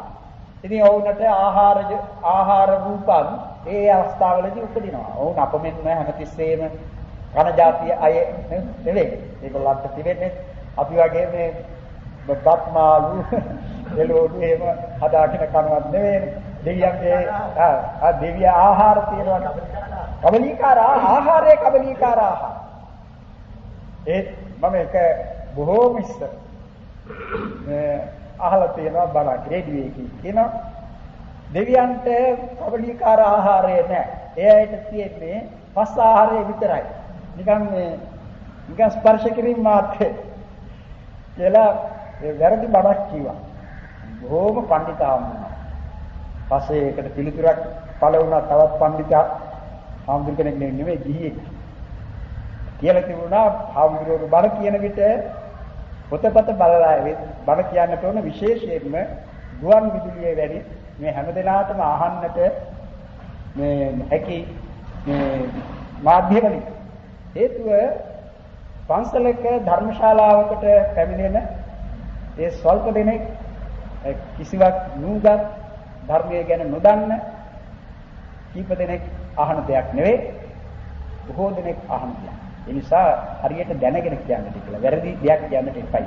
ඉතින් ඔවුන්ට ආහාර රූපන් ඒ අවස්ථාවලදී උපදිනවා. ඔවුන් අපමෙන්ම හැමතිස්සෙම කන જાතිය අය නෙවෙයි. ඒගොල්ලන්ට තිබෙන්නේ අපි වගේ මේ බත්මාලු එළවලු එහෙම හදාගෙන කනවත් නෙවෙයි. දෙවියන්ගේ දෙවිය ආහාර තියෙනවා. කබලීකාර ආහාරයේ කබලීකාර ආහාර. ඒ මම එක බොහෝම ඉස්සර අහලා තියෙනවා බණක් රේඩියෝ එකේ කියනවා දෙවියන්ට කබලීකාර ආහාරය නැහැ. ඒ ඇයිට තියෙන්නේ පස් ආහාරය විතරයි. නිකන් ස්පර්ශ කිරීම මාත්‍රේ. කියලා වැරදි බණක් කිව්වා. බොහෝම පඬිතාම වුණා. පස්සේ ඒකට පිළිතුරක් පළ වුණා තවත් පඬිතා හාමුදුර කෙනෙක් නෙමෙයි ගිහියෙක්. කියලා තිබුණා හාමුදුරුවෝ බණ කියන විට පොතපත බලලා බණ කියන්නට ඕන විශේෂයෙන්ම ගුවන් විදුලියේ වැඩි මේ හැමදෙනාටම අහන්නට මේ හැකි මේ මාධ්‍යවලින් හේතුව පන්සලක ධර්මශාලාවකට පැමිණෙන ඒ ස්වල්ප දෙනෙක් කිසිවක් නුගත් ධර්මයේ ගැන නොදන්න කීප දෙනෙක් අහන දෙයක් නෙවෙයි බොහෝ දෙනෙක් අහන දෙයක්. ඒ නිසා හරියට දැනගෙන කියන්නට කියලා වැරදි දෙයක් කියන්නට එපයි.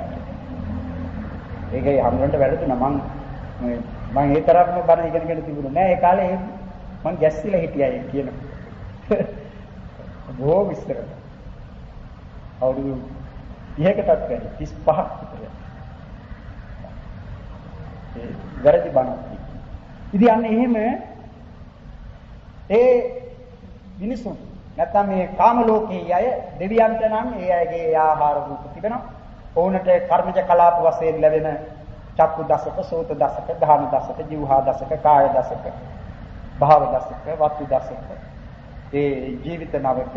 ඒකයි හම්බුනට වැරදුනා මම ඒ තරම්ම බණ ඉගෙනගෙන තිබුණේ නෑ ඒ කාලේ මම ගැස්සිලා හිටියා කියන. බොහෝ විස්තර. අවුරුදු 30කටත් වැඩි 35ක් විතර. ඒ වැරදි බණ. ඉතින් අන්න එහෙම ඒ මිනිසුන් නැත්නම් මේ කාම ලෝකයේ අය දෙවියන්ට නම් ඒ අයගේ ආහාර රූප තිබෙනවා. ඕනට කර්මජ කලාප වශයෙන් ලැබෙන චක්කු දසක, සෝත දසක, ධාන දසක, જીවහා දසක, කාය දසක, භාව දසක, වස්තු දසක, ඒ ජීවිත නවක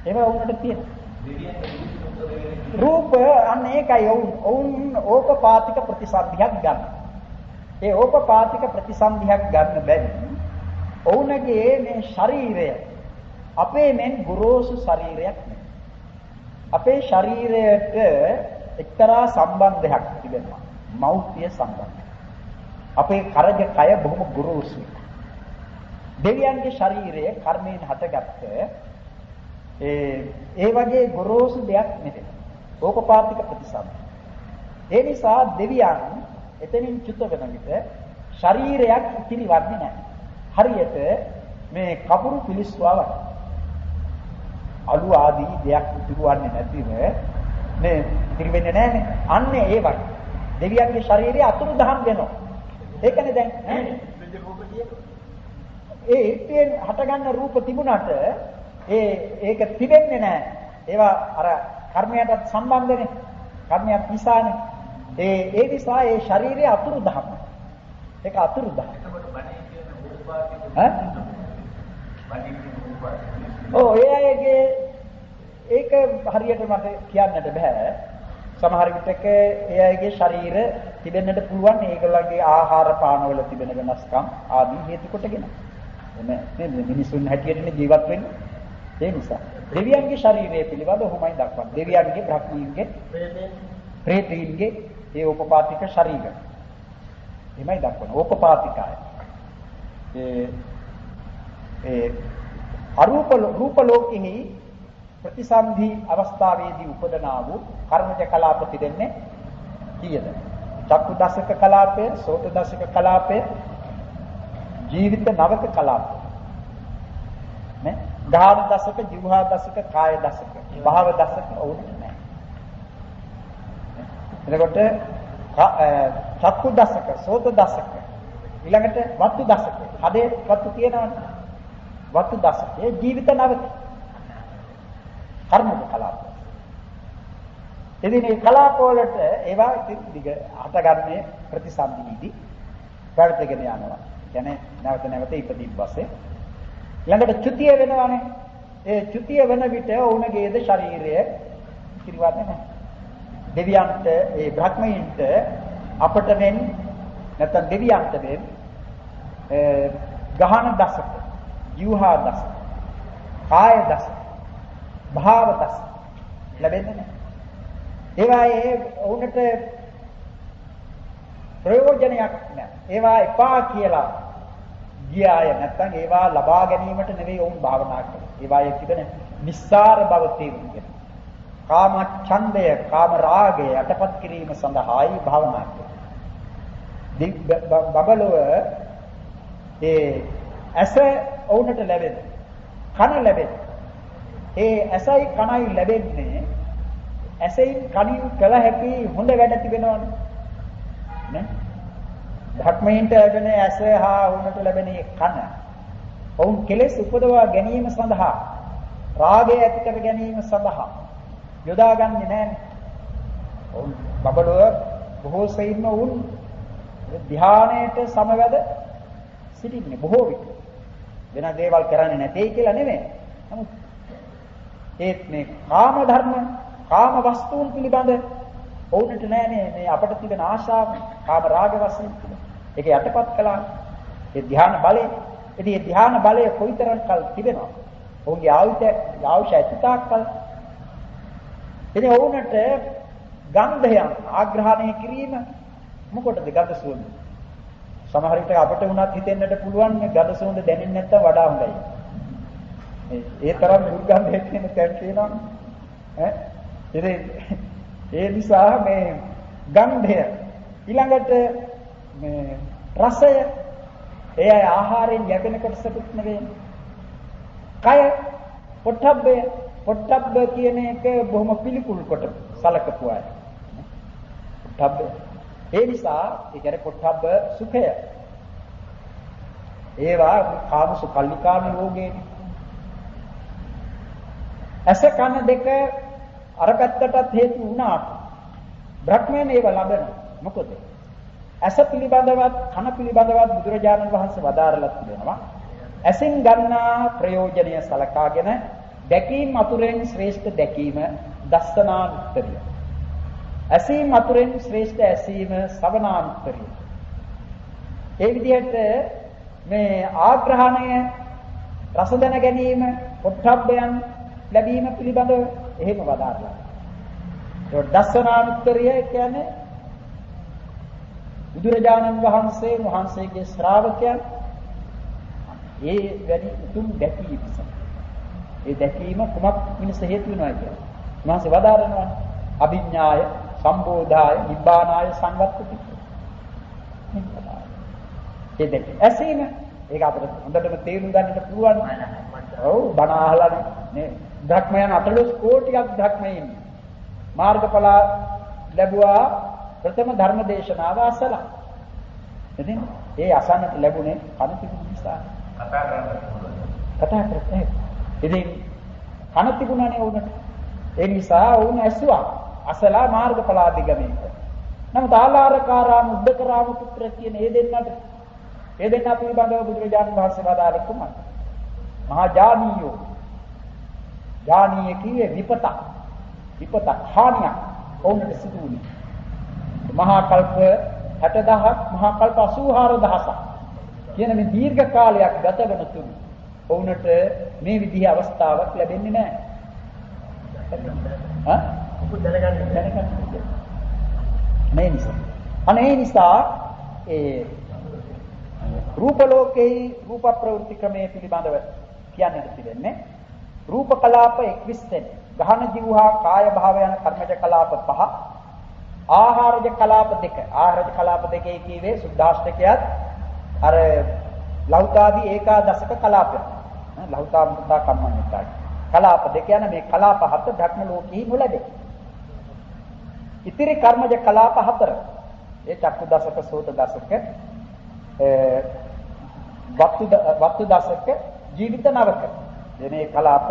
ඒවා ඕනට තියෙනවා. රූප අන්න ඒකයි ඔවුන් ඕපපාතික ප්‍රතිසන්දියක් ගන්න. ඒ ඕපපාතික ප්‍රතිසන්දියක් ගන්න බැරි ඔවුන්ගේ මේ ශරීරය අපේ මෙන් ගොරෝසු ශරීරයක් නෙවෙයි. අපේ ශරීරයට එක්තරා සම්බන්ධයක් තිබෙනවා. මෞර්තිය සම්බන්ධය. අපේ කරජ කය බොහොම ගොරෝසුයි. දෙවියන්ගේ ශරීරය කර්මයෙන් හටගත්ත ඒ වගේ ගොරෝසු දෙයක් නෙවෙයි. ඕපපාතික ප්‍රතිසන්දි. ඒ නිසා දෙවියන් එතනින් චුත වෙන විට ශරීරයක් ඉතිරිවන්නේ නැහැ. හරියට මේ කපුරු පිලිස්සුවා වගේ. අලු ආදී දෙයක් ඉතුරුවන්නේ නැතිව මේ ඉතිරි වෙන්නේ නැහනේ. අන්න ඒ වගේ. දෙවියන්ගේ ශරීරය අතුරුදහන් වෙනවා. ඒකනේ දැන් ඒකෙන් හටගන්න රූප තිබුණාට ඒක තිබෙන්නේ නැහැ. ඒවා අර කර්මයටත් සම්බන්ධනේ. කර්මයක් නිසානේ. ඒ නිසා ඒ ශරීරය අතුරුදහන්. ඒක අතුරුදහන්. ඔව් ඒක හරියට මට කියන්නට බෑ. සමහර විටක ඒ අයගේ ශරීර තිබෙන්නට පුළුවන් ඒගොල්ලන්ගේ ආහාර පාන වල තිබෙන වෙනස්කම් ආදී හේතු කොටගෙන. එමෙ මිනිසුන් හැටියටනේ ජීවත් වෙන්නේ. ඒ නිසා දෙවියන්ගේ ශරීරය පිළිබඳ ඔහොමයි දක්වන්නේ. දෙවියන්ගේ බ්‍රහ්මීන්ගේ ප්‍රේතීන්ගේ ඒ උපපාතික ශරීර. එමයි දක්වන්නේ. උපපාතිකය. අරූප රූප ලෝකෙහි ප්‍රතිසන්ධි අවස්ථාවේදී උපදනා වූ කර්මජ කලාප තිබෙන්නේ කීයද? චක්කු දශක කලාපය, සෝත දශක කලාපය, ජීවිත නවක කලාප. නේ? ගාන දශක, ජීවහා දශක, කාය දශක, භාව දශක ඕනේ නැහැ. එතකොට චක්කු දශක, සෝත දශක, ඊළඟට වත්තු දශක. හදේ වත්තු තියෙනවනේ. වත්තු දශකයේ ජීවිත නවක කර්මජ කලාප. එදින මේ කලාප වලට ඒවා දිග හටගන්නේ ප්‍රතිසන්දිදී පැවතගෙන යනවා. කියන්නේ නැවත නැවත ඉපදීම් වශයෙන්. ළඟට චුතිය වෙනවානේ. ඒ චුතිය වෙන විට ඔවුන්ගේද ශරීරය කිරිවන්නේ නැහැ. දෙවියන්ට ඒ බ්‍රහ්මයන්ට අපට වෙන් නැත්නම් දෙවියන්ට වෙන් ගහන දශක, ජීවහා දශක, කාය දශක, භාව දශක ලැබෙන්නේ නැහැ. ඒවායේ වුණට ප්‍රයෝජනයක් නැහැ. ඒවා එපා කියලා ගියාය නැත්නම් ඒවා ලබා ගැනීමට නෙවෙයි වුන් භාවනා කරන්නේ. ඒවායේ තිබෙන නිස්සාර බව තේරුම්ගෙන. කාම ඡන්දය, කාම රාගය යටපත් කිරීම සඳහායි භාවනා කරන්නේ. බබලව ඒ ඇස වුණට ලැබෙන, කන ලැබෙන. ඒ ඇසයි කනයි ලැබෙන්නේ ඇසෙන් කනින් කළ හැකි හොඳ වැඩ තිබෙනවනේ නේ. ධර්මයෙන්ට ලැබෙන ඇස හා වුණට ලැබෙන කන ඔවුන් කෙලෙස් උපදවා ගැනීම සඳහා, රාගය ඇති කර ගැනීම සඳහා යොදාගන්නේ නැහැ. ඔවුන් බබලව බොහෝ සෙයින්ම වුන් ධ්‍යානයට සමවැද සිටින්නේ බොහෝ විට. වෙන දේවල් කරන්නේ නැtei කියලා නෙමෙයි. නමුත් ඒත් මේ කාම ධර්ම, කාම වස්තුන් පිළිබඳ ඔවුන්ට නෑනේ මේ අපට තිබෙන ආශාව, කාම රාග වශයෙන් තිබෙන. ඒක යටපත් කළා. ඒ ධ්‍යාන බලය. ඉතින් මේ ධ්‍යාන බලය කොයිතරම් කල් තිබෙනවා? ඔවුන්ගේ ආයුෂ ඇතිතාක් කල්. ඉතින් ඔවුන්ට ගන්ධයන් ආග්‍රහණය කිරීම මොකටද ගඳ සුවඳ? සමහර විට අපට වුණත් හිතෙන්නට පුළුවන් මේ ගඳ සුවඳ දැනෙන්නේ නැත්තම් වඩා හොඳයි. ඒ තරම් දුර්ගන්ධයක් වෙන තැන් තියෙනවා. ඒ නිසා මේ ගන්ධය ඊළඟට මේ රසය ඒ ආහාරයෙන් යැපෙන කොටසකුත් නෙවෙයි. කය පොට්ටබ්බ කියන එක බොහොම පිළිකුල් කොට සලකපු අය. පොට්ටබ්බ ඒ නිසා ඒ කියන්නේ පොට්ටබ්බ සුඛය. ඒවා කාම සුඛල්ලිකාම යෝගේ. ඇස කන දෙක අර පැත්තටත් හේතු වුණාට බ්‍රහ්මයන් ඒව ලබන මොකද? ඇස පිළිබඳවත් කන පිළිබඳවත් බුදුරජාණන් වහන්සේ වදාරලා තිබෙනවා. ඇසින් ගන්නා ප්‍රයෝජනය සලකාගෙන දැකීම අතුරෙන් ශ්‍රේෂ්ඨ දැකීම දස්සනානුත්තරිය. ඇසීම අතුරෙන් ශ්‍රේෂ්ඨ ඇසීම ශ්‍රවණානුත්තරිය. ඒ විදිහට මේ ආග්‍රහණය, රස දැන ගැනීම, පොට්ටබ්බයන් ලැබීම පිළිබඳව එහෙම වදාරලා. ඒ දස්සනානුත්තරිය කියන්නේ බුදුරජාණන් වහන්සේගේ ශ්‍රාවකයන් ඒ වැඩි උතුම් දැකීම. ඒ දැකීම කුමක් මිනිස් හේතු වෙනවා කියන්නේ. උන්වහන්සේ වදාරනවා අභිඥාය, සම්බෝධාය, නිබ්බානාය සංවත්තති. ඒ දෙක. ඇසීම ඒක අපිට හොඳටම තේරුම් ගන්නට පුළුවන්. ඔව් බණ අහලා නේ. ධර්මයන් 40 කෝටියක් ධර්මයෙන් මාර්ගඵල ලැබුවා ප්‍රථම ධර්ම දේශනාව අසලා. ඉතින් ඒ අසන්නට ලැබුණේ කන තිබුණ නිසා. කතා කරන්නේ. ඉතින් කන තිබුණානේ උනට. ඒ නිසා උන් ඇසුවා අසලා මාර්ගඵල අධිගමනය. නමුත් ආලාරකාරාම උද්දකරාම පුත්‍ර කියන ඒ දෙන්නා පිළිබඳව බුදුරජාණන් වහන්සේ වදාළේ කුමක්ද? මහා ඥානීයෝ. ඥානීය කියේ විපත හානියක්. ඔවුන්ට සිදු වුණේ. මහා කල්ප 60000ක් මහා කල්ප 84000ක් කියන මේ දීර්ඝ කාලයක් ගත වන තුරු ඔවුන්ට මේ විදිහේ අවස්ථාවක් ලැබෙන්නේ නැහැ. මේ නිසා ඒ රූප ලෝකේ රූප ප්‍රවෘත්ති ක්‍රමයේ පිළිබඳව කියන්නට තිබෙන්නේ රූප කලාප 21 වෙනි ගහන ජීවහා කාය භාව යන කර්මජ කලාප 5 ආහාරජ කලාප 2 ආහාරජ කලාප 2 කියවේ සුද්ධාෂ්ටකයත් අර ලෞතාදී ඒකාදශක කලාපය ලෞතා මුත්තා කම්මඤ්ඤතා කලාප 2 යන මේ කලාප 7 ධර්ම ලෝකෙහි නොලැබේ. ඉතිරි කර්මජ කලාප 4 ඒ චක්කු දසක සෝත දසක වත්තු දසක ජීවිත නවක එනේ කලාප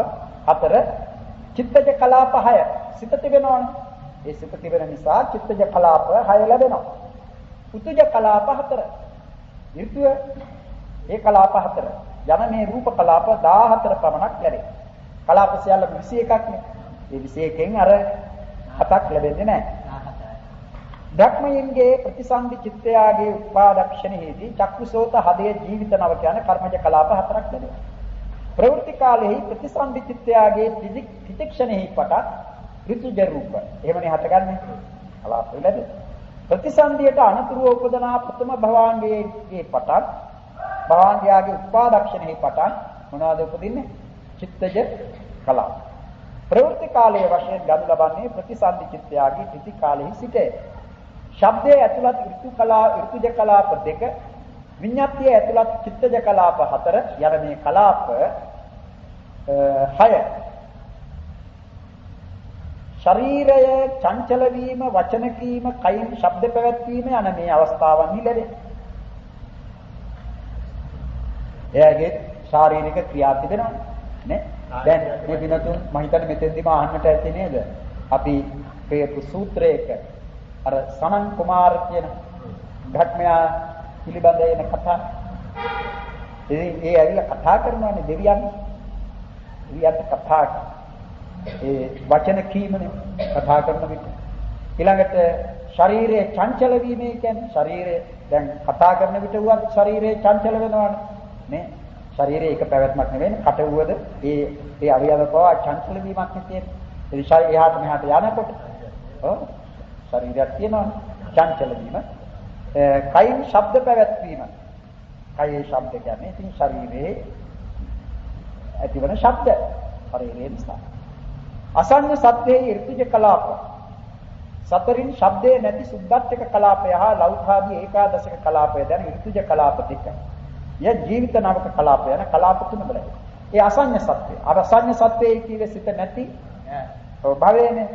4 චිත්තජ කලාප 6 සිත තිබෙනවනේ. ඒ සිත තිබෙන නිසා චිත්තජ කලාප 6 ලැබෙනවා. උතුජ කලාප 4 ඍතුව ඒ කලාප 4 යන මේ රූප කලාප 14 පමණක් ලැබේ. කලාප සියල්ල 21ක් නේ. ඒ 21කින් අර 7ක් ලැබෙන්නේ නැහැ. ධක්මයන්ගේ ප්‍රතිසන්දි චිත්තයාගේ උපාදක්ෂණෙහිදී චක්කුසෝත හදේ ජීවිත නවක යන කර්මජ කලාප 4ක් ලැබෙනවා. ප්‍රවෘත්ති කාලෙහි ප්‍රතිසන්දි චිත්තයාගේ තිතික්ෂණෙහි පටන් ඍතුජ රූප. එහෙමනේ හටගන්නේ. කලාප ලැබෙයි. ප්‍රතිසන්දියට අනුතුරුව උපදනා ප්‍රථම භවාංගයේ පටන් භවාංගයාගේ උපාදක්ෂණෙහි පටන් මොනවාද උපදින්නේ? චිත්තජ කලාප. ප්‍රවෘත්ති කාලයේ වශයෙන් ගනු ලබන්නේ ප්‍රතිසන්දි චිත්තයාගේ ත්‍රිති කාලෙහි සිටේ. ශබ්දයේ ඇතුළත් ඍතුජ කලාප 2 විඤ්ඤාතියේ ඇතුළත් චිත්තජ කලාප 4 යන මේ කලාප 6 ශරීරය චංචල වීම වචන කීම කයින් ශබ්ද පැවැත්වීම යන මේ අවස්ථාවන්හි ලැබේ. එයාගේ ශාරීරික ක්‍රියා තිබෙනවා නේ. දැන් මේ දිනතුන් මම හිතන්නේ මෙතෙන්දිම අහන්නට ඇති නේද? අපි කියපු සූත්‍රයක අර සනන් කුමාර කියන ධර්මයා පිළිබඳ එන කතා. ඒ ඇවිල්ලා කතා කරනවානේ දෙවියන්ට කතා ඒ වචන කීමනේ කතා කරන විට ඊළඟට ශරීරයේ චංචල වීම කියන්නේ ශරීරය දැන් කතා කරන විට වුවත් ශරීරයේ චංචල වෙනවානේ නේ. ශරීරයේ එක පැවැත්මක් නෙවෙයි කට වුවද ඒ අවයව පවා චංචල වීමක් නෙතියි. ඒ ශරීරය එහාට මෙහාට යනකොට ශරීරයක් තියෙනවා චංචල වීම. කයින් ශබ්ද පැවැත්වීම. කයේ ශබ්ද කියන්නේ ඉතින් ශරීරයේ ඇතිවන ශබ්ද ශරීරයේ නිසා. අසංඥ සත්‍යයේ ඍතුජ කලාප. සතරින් ශබ්දයේ නැති සුද්ධත්තික කලාපය හා ලෞඨාදී ඒකාදශක කලාපය දැන ඍතුජ කලාප දෙක. ය ජීවිත නවක කලාපය යන කලාප තුන බලයි. ඒ අසංඥ සත්‍ය. අර අසංඥ සත්‍යයේ කීවේ සිත නැති භවයේනේ.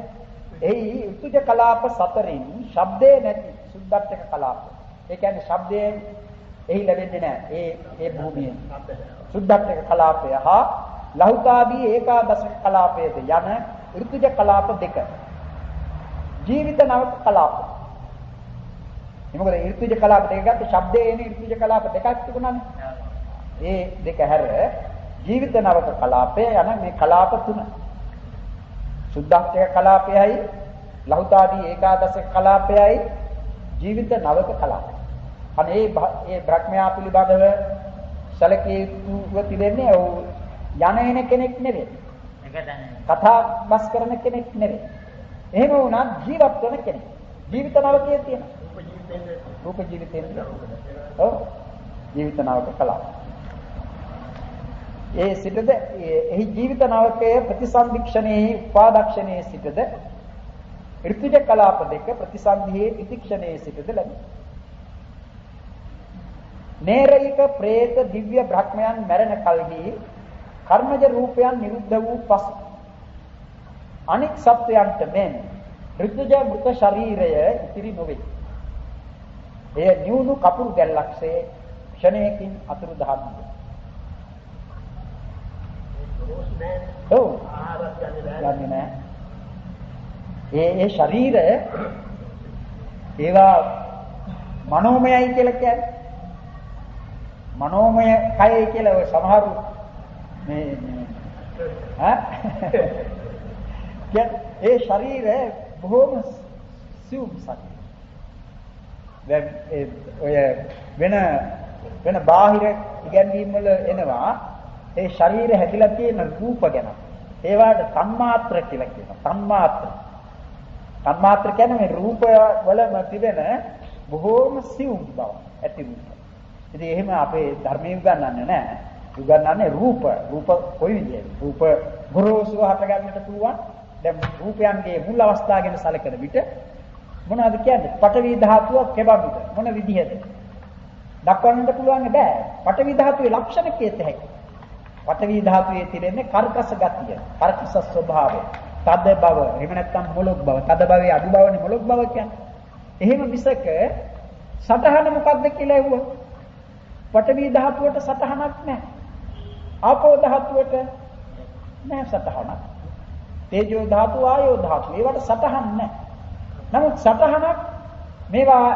එහි ඍතුජ කලාප සතරින් ශබ්දයේ නැති සුද්ධත්තික කලාප. ඒ කියන්නේ ශබ්දයෙන් එහි ලැබෙන්නේ නැහැ. ඒ භූමියෙන්. සුද්ධත්තික කලාපය හා ලෞඨාදී ඒකාදශක කලාපයේද යන ඍතුජ කලාප දෙක. ජීවිත නවක කලාප. මොකද ඍතුජ කලාප දෙක ගත්ත ශබ්දයේ එන ඍතුජ කලාප දෙකක් තිබුණානේ. ඒ දෙක හැර ජීවිත නවක කලාපය යන මේ කලාප තුන. සුද්ධත්තික කලාපයයි ලෞඨාදී ඒකාදශක කලාපයයි ජීවිත නවක කලාපය. අනේ ඒ බ්‍රහ්මයා පිළිබඳව සැලකිය යුතුව තිබෙන්නේ යන එන කෙනෙක් නෙවෙයි. කතා බස් කරන කෙනෙක් නෙවෙයි. එහෙම වුණා ජීවත් වෙන කෙනෙක්. ජීවිත නවකයේ තියෙන. රූප ජීවිතේ. ඔව්. ජීවිත නවක කලාප. ඒ සිටද එහි ජීවිත නවකයේ ප්‍රතිසන්දික්ෂණයේ උපාදක්ෂණයේ සිටද ඍතුජ කලාප දෙක ප්‍රතිසන්දියේ ඉතික්ෂණයේ සිටද ලැබේ. නේරික പ്രേත දිව්‍ය බ්‍රහ්මයන් මැරෙන කල්හි කර්මජ රූපයන් නිරුද්ධ වූ පසු අනික් සත්වයන්ට මෙන් ඍතුජ මృత ශරීරය ඉතිරි නොවේ. එය නියුණු කපුරු ගැල්ලක්සේ ක්ෂණයකින් අතුරු දහම් වේ. ඔව් යන්නේ නැහැ. ඒ ශරීරය ඒවා මනෝමයයි කියලා කියන්නේ. මනෝමය කයයි කියලා ඔය සමහරු මේ ඒ ශරීරය බොහෝම සියුම් සත්‍ය. දැන් ඔය වෙන බාහිර ඉගැන්වීම් වල එනවා ඒ ශරීරය හැදිලා තියෙන රූප ගැන. ඒවාට තන්මාත්‍ර කියලා කියනවා. තන්මාත්‍ර කියන්නේ මේ රූප වලම තිබෙන බොහෝම සියුම් බව ඇති රූප. ඉතින් එහෙම අපේ ධර්මයේ උගන්වන්නේ නැහැ. උගන්වන්නේ රූප කොයි විදිහද? රූප ගොරෝසුව හට ගන්නට පුළුවන්. දැන් රූපයන්ගේ මුල් අවස්ථාව ගැන සැලකන විට මොනවද කියන්නේ? පඨවි ධාතුව කෙබඳුද? මොන විදිහද? දක්වන්නට පුළුවන් බෑ. පඨවි ධාතුවේ ලක්ෂණ කීයද හැකි? පඨවි ධාතුවේ තියෙන්නේ කර්කස ගතිය, කර්කස ස්වභාවය, තද බව, එහෙම නැත්නම් මොළොක් බව. තද භවයේ අඩු බවනේ මොළොක් බව කියන්නේ. එහෙම මිසක සතහන මොකක්ද කියලා ඇහුවා. පඨවි ධාතුවට සතහනක් නැහැ. ආපෝ ධාතුවට නැහැ සතහනක්. තේජෝ ධාතුව, ආයෝ ධාතුව ඒවට සතහන් නැහැ. නමුත් සතහනක් මේවා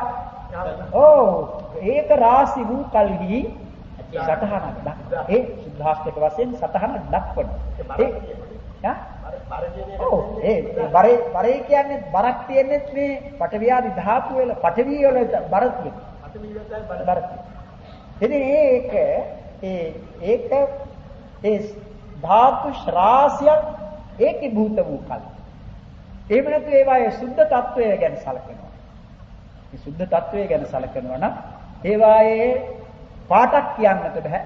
ඒක රාශි වූ කල්හි සතහනක් දක්වන. ඒ සුද්ධාස්තික වශයෙන් සතහනක් දක්වන. ඒ බරේ කියන්නේ බරක් තියෙන්නේ මේ පඨවි ආදී ධාතු වල පඨවි වල බර තියෙනවා. ඉතින් ඒක ඒ ධාතු ශ්‍රාසියක් ඒකී භූත වූ කල. එහෙම නැත්නම් ඒවායේ සුද්ධ తত্ত্বය ගැන සැලකනවා. මේ සුද්ධ తত্ত্বය ගැන සැලකනවා නම් ඒවායේ පාටක් කියන්නට බෑ.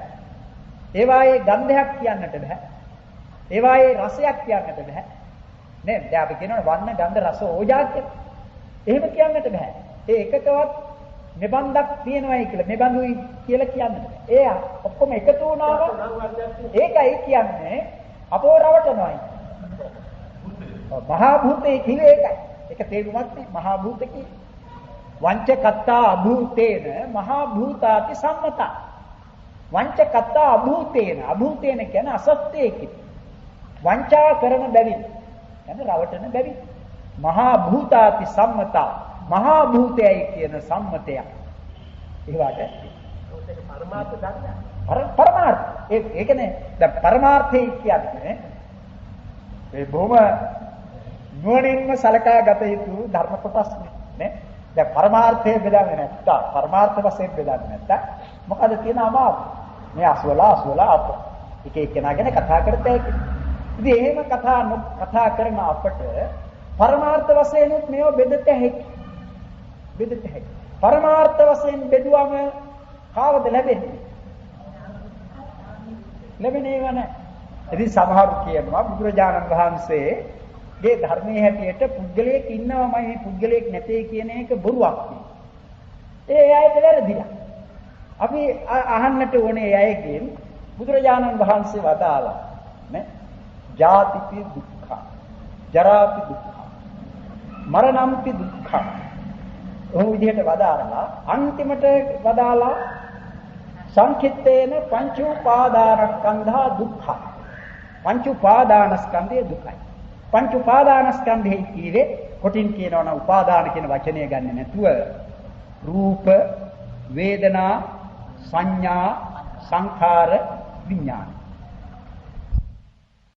ඒවායේ ගන්ධයක් කියන්නට බෑ. ඒවායේ රසයක් කියන්නට බෑ. නේද? දැන් අපි කියනවා වර්ණ ගන්ධ රස ඕජා කියලා. එහෙම කියන්නට බෑ. ඒ එකකවත් මෙබන්දක් තියෙනවායි කියලා මෙබඳුයි කියලා කියන්නට බෑ. ඒ ඔක්කොම එකතු වුණාම ඒකයි කියන්නේ අපෝ රවටනවායි. මහා භූතේ කිලේ ඒකයි. ඒක තේරුමක් නේ මහා භූත කියේ. වංචකත්තා අභූතේන මහා භූතාති සම්මතා. වංචකත්තා අභූතේන අභූතේන කියන්නේ අසත්‍යයේ. වංචා කරන බැවින් කියන්නේ රවටන බැවින්. මහා භූතාති සම්මතා. මහා භූතයයි කියන සම්මතය. ඒවට පරමාර්ථ ධර්මය. පරමාර්ථ. ඒකනේ දැන් පරමාර්ථය කියන්නේ මේ බොහොම නුවණින්ම සලකා ගත යුතු ධර්ම කොටස් නේ. දැන් පරමාර්ථය බෙදාගෙන නැත්තා පරමාර්ථ වශයෙන් බෙදාගෙන නැත්තා මොකද තියෙන අමාරු. මේ අසවලා අප එක එකනා ගැන කතා කරතේ. ඉතින් එහෙම කතා කරන අපට පරමාර්ථ වශයෙන් මේව බෙදත හැකි. පරමාර්ථ වශයෙන් බෙදුවම කාවද ලැබෙන්නේ? ලැබෙන්නේ නැහැ. ඉතින් සමහරු කියනවා බුදුරජාණන් වහන්සේගේ ධර්මයේ හැටියට පුද්ගලයෙක් ඉන්නවමයි මේ පුද්ගලයෙක් නැtei කියන එක බොරුවක්. ඒ අයට වැරදිලා. අපි අහන්නට ඕනේ ඒ අයගෙන් බුදුරජාණන් වහන්සේ වදාලා නේ ජාතිපි දුක්ඛ, ජරාපි දුක්ඛ, මරණම්පි දුක්ඛ. ඔහු විදිහට වදාරලා අන්තිමට වදාලා සංකිට්ඨේන පංච උපාදානස්කන්ධා දුක්ඛ. පංච උපාදානස්කන්ධය දුකයි. පංච උපාදානස්කන්ධය කීවේ කොටින් කියනවා නම් උපාදාන කියන වචනය ගන්න නැතුව රූප, වේදනා, සංඥා, සංඛාර, විඥාන.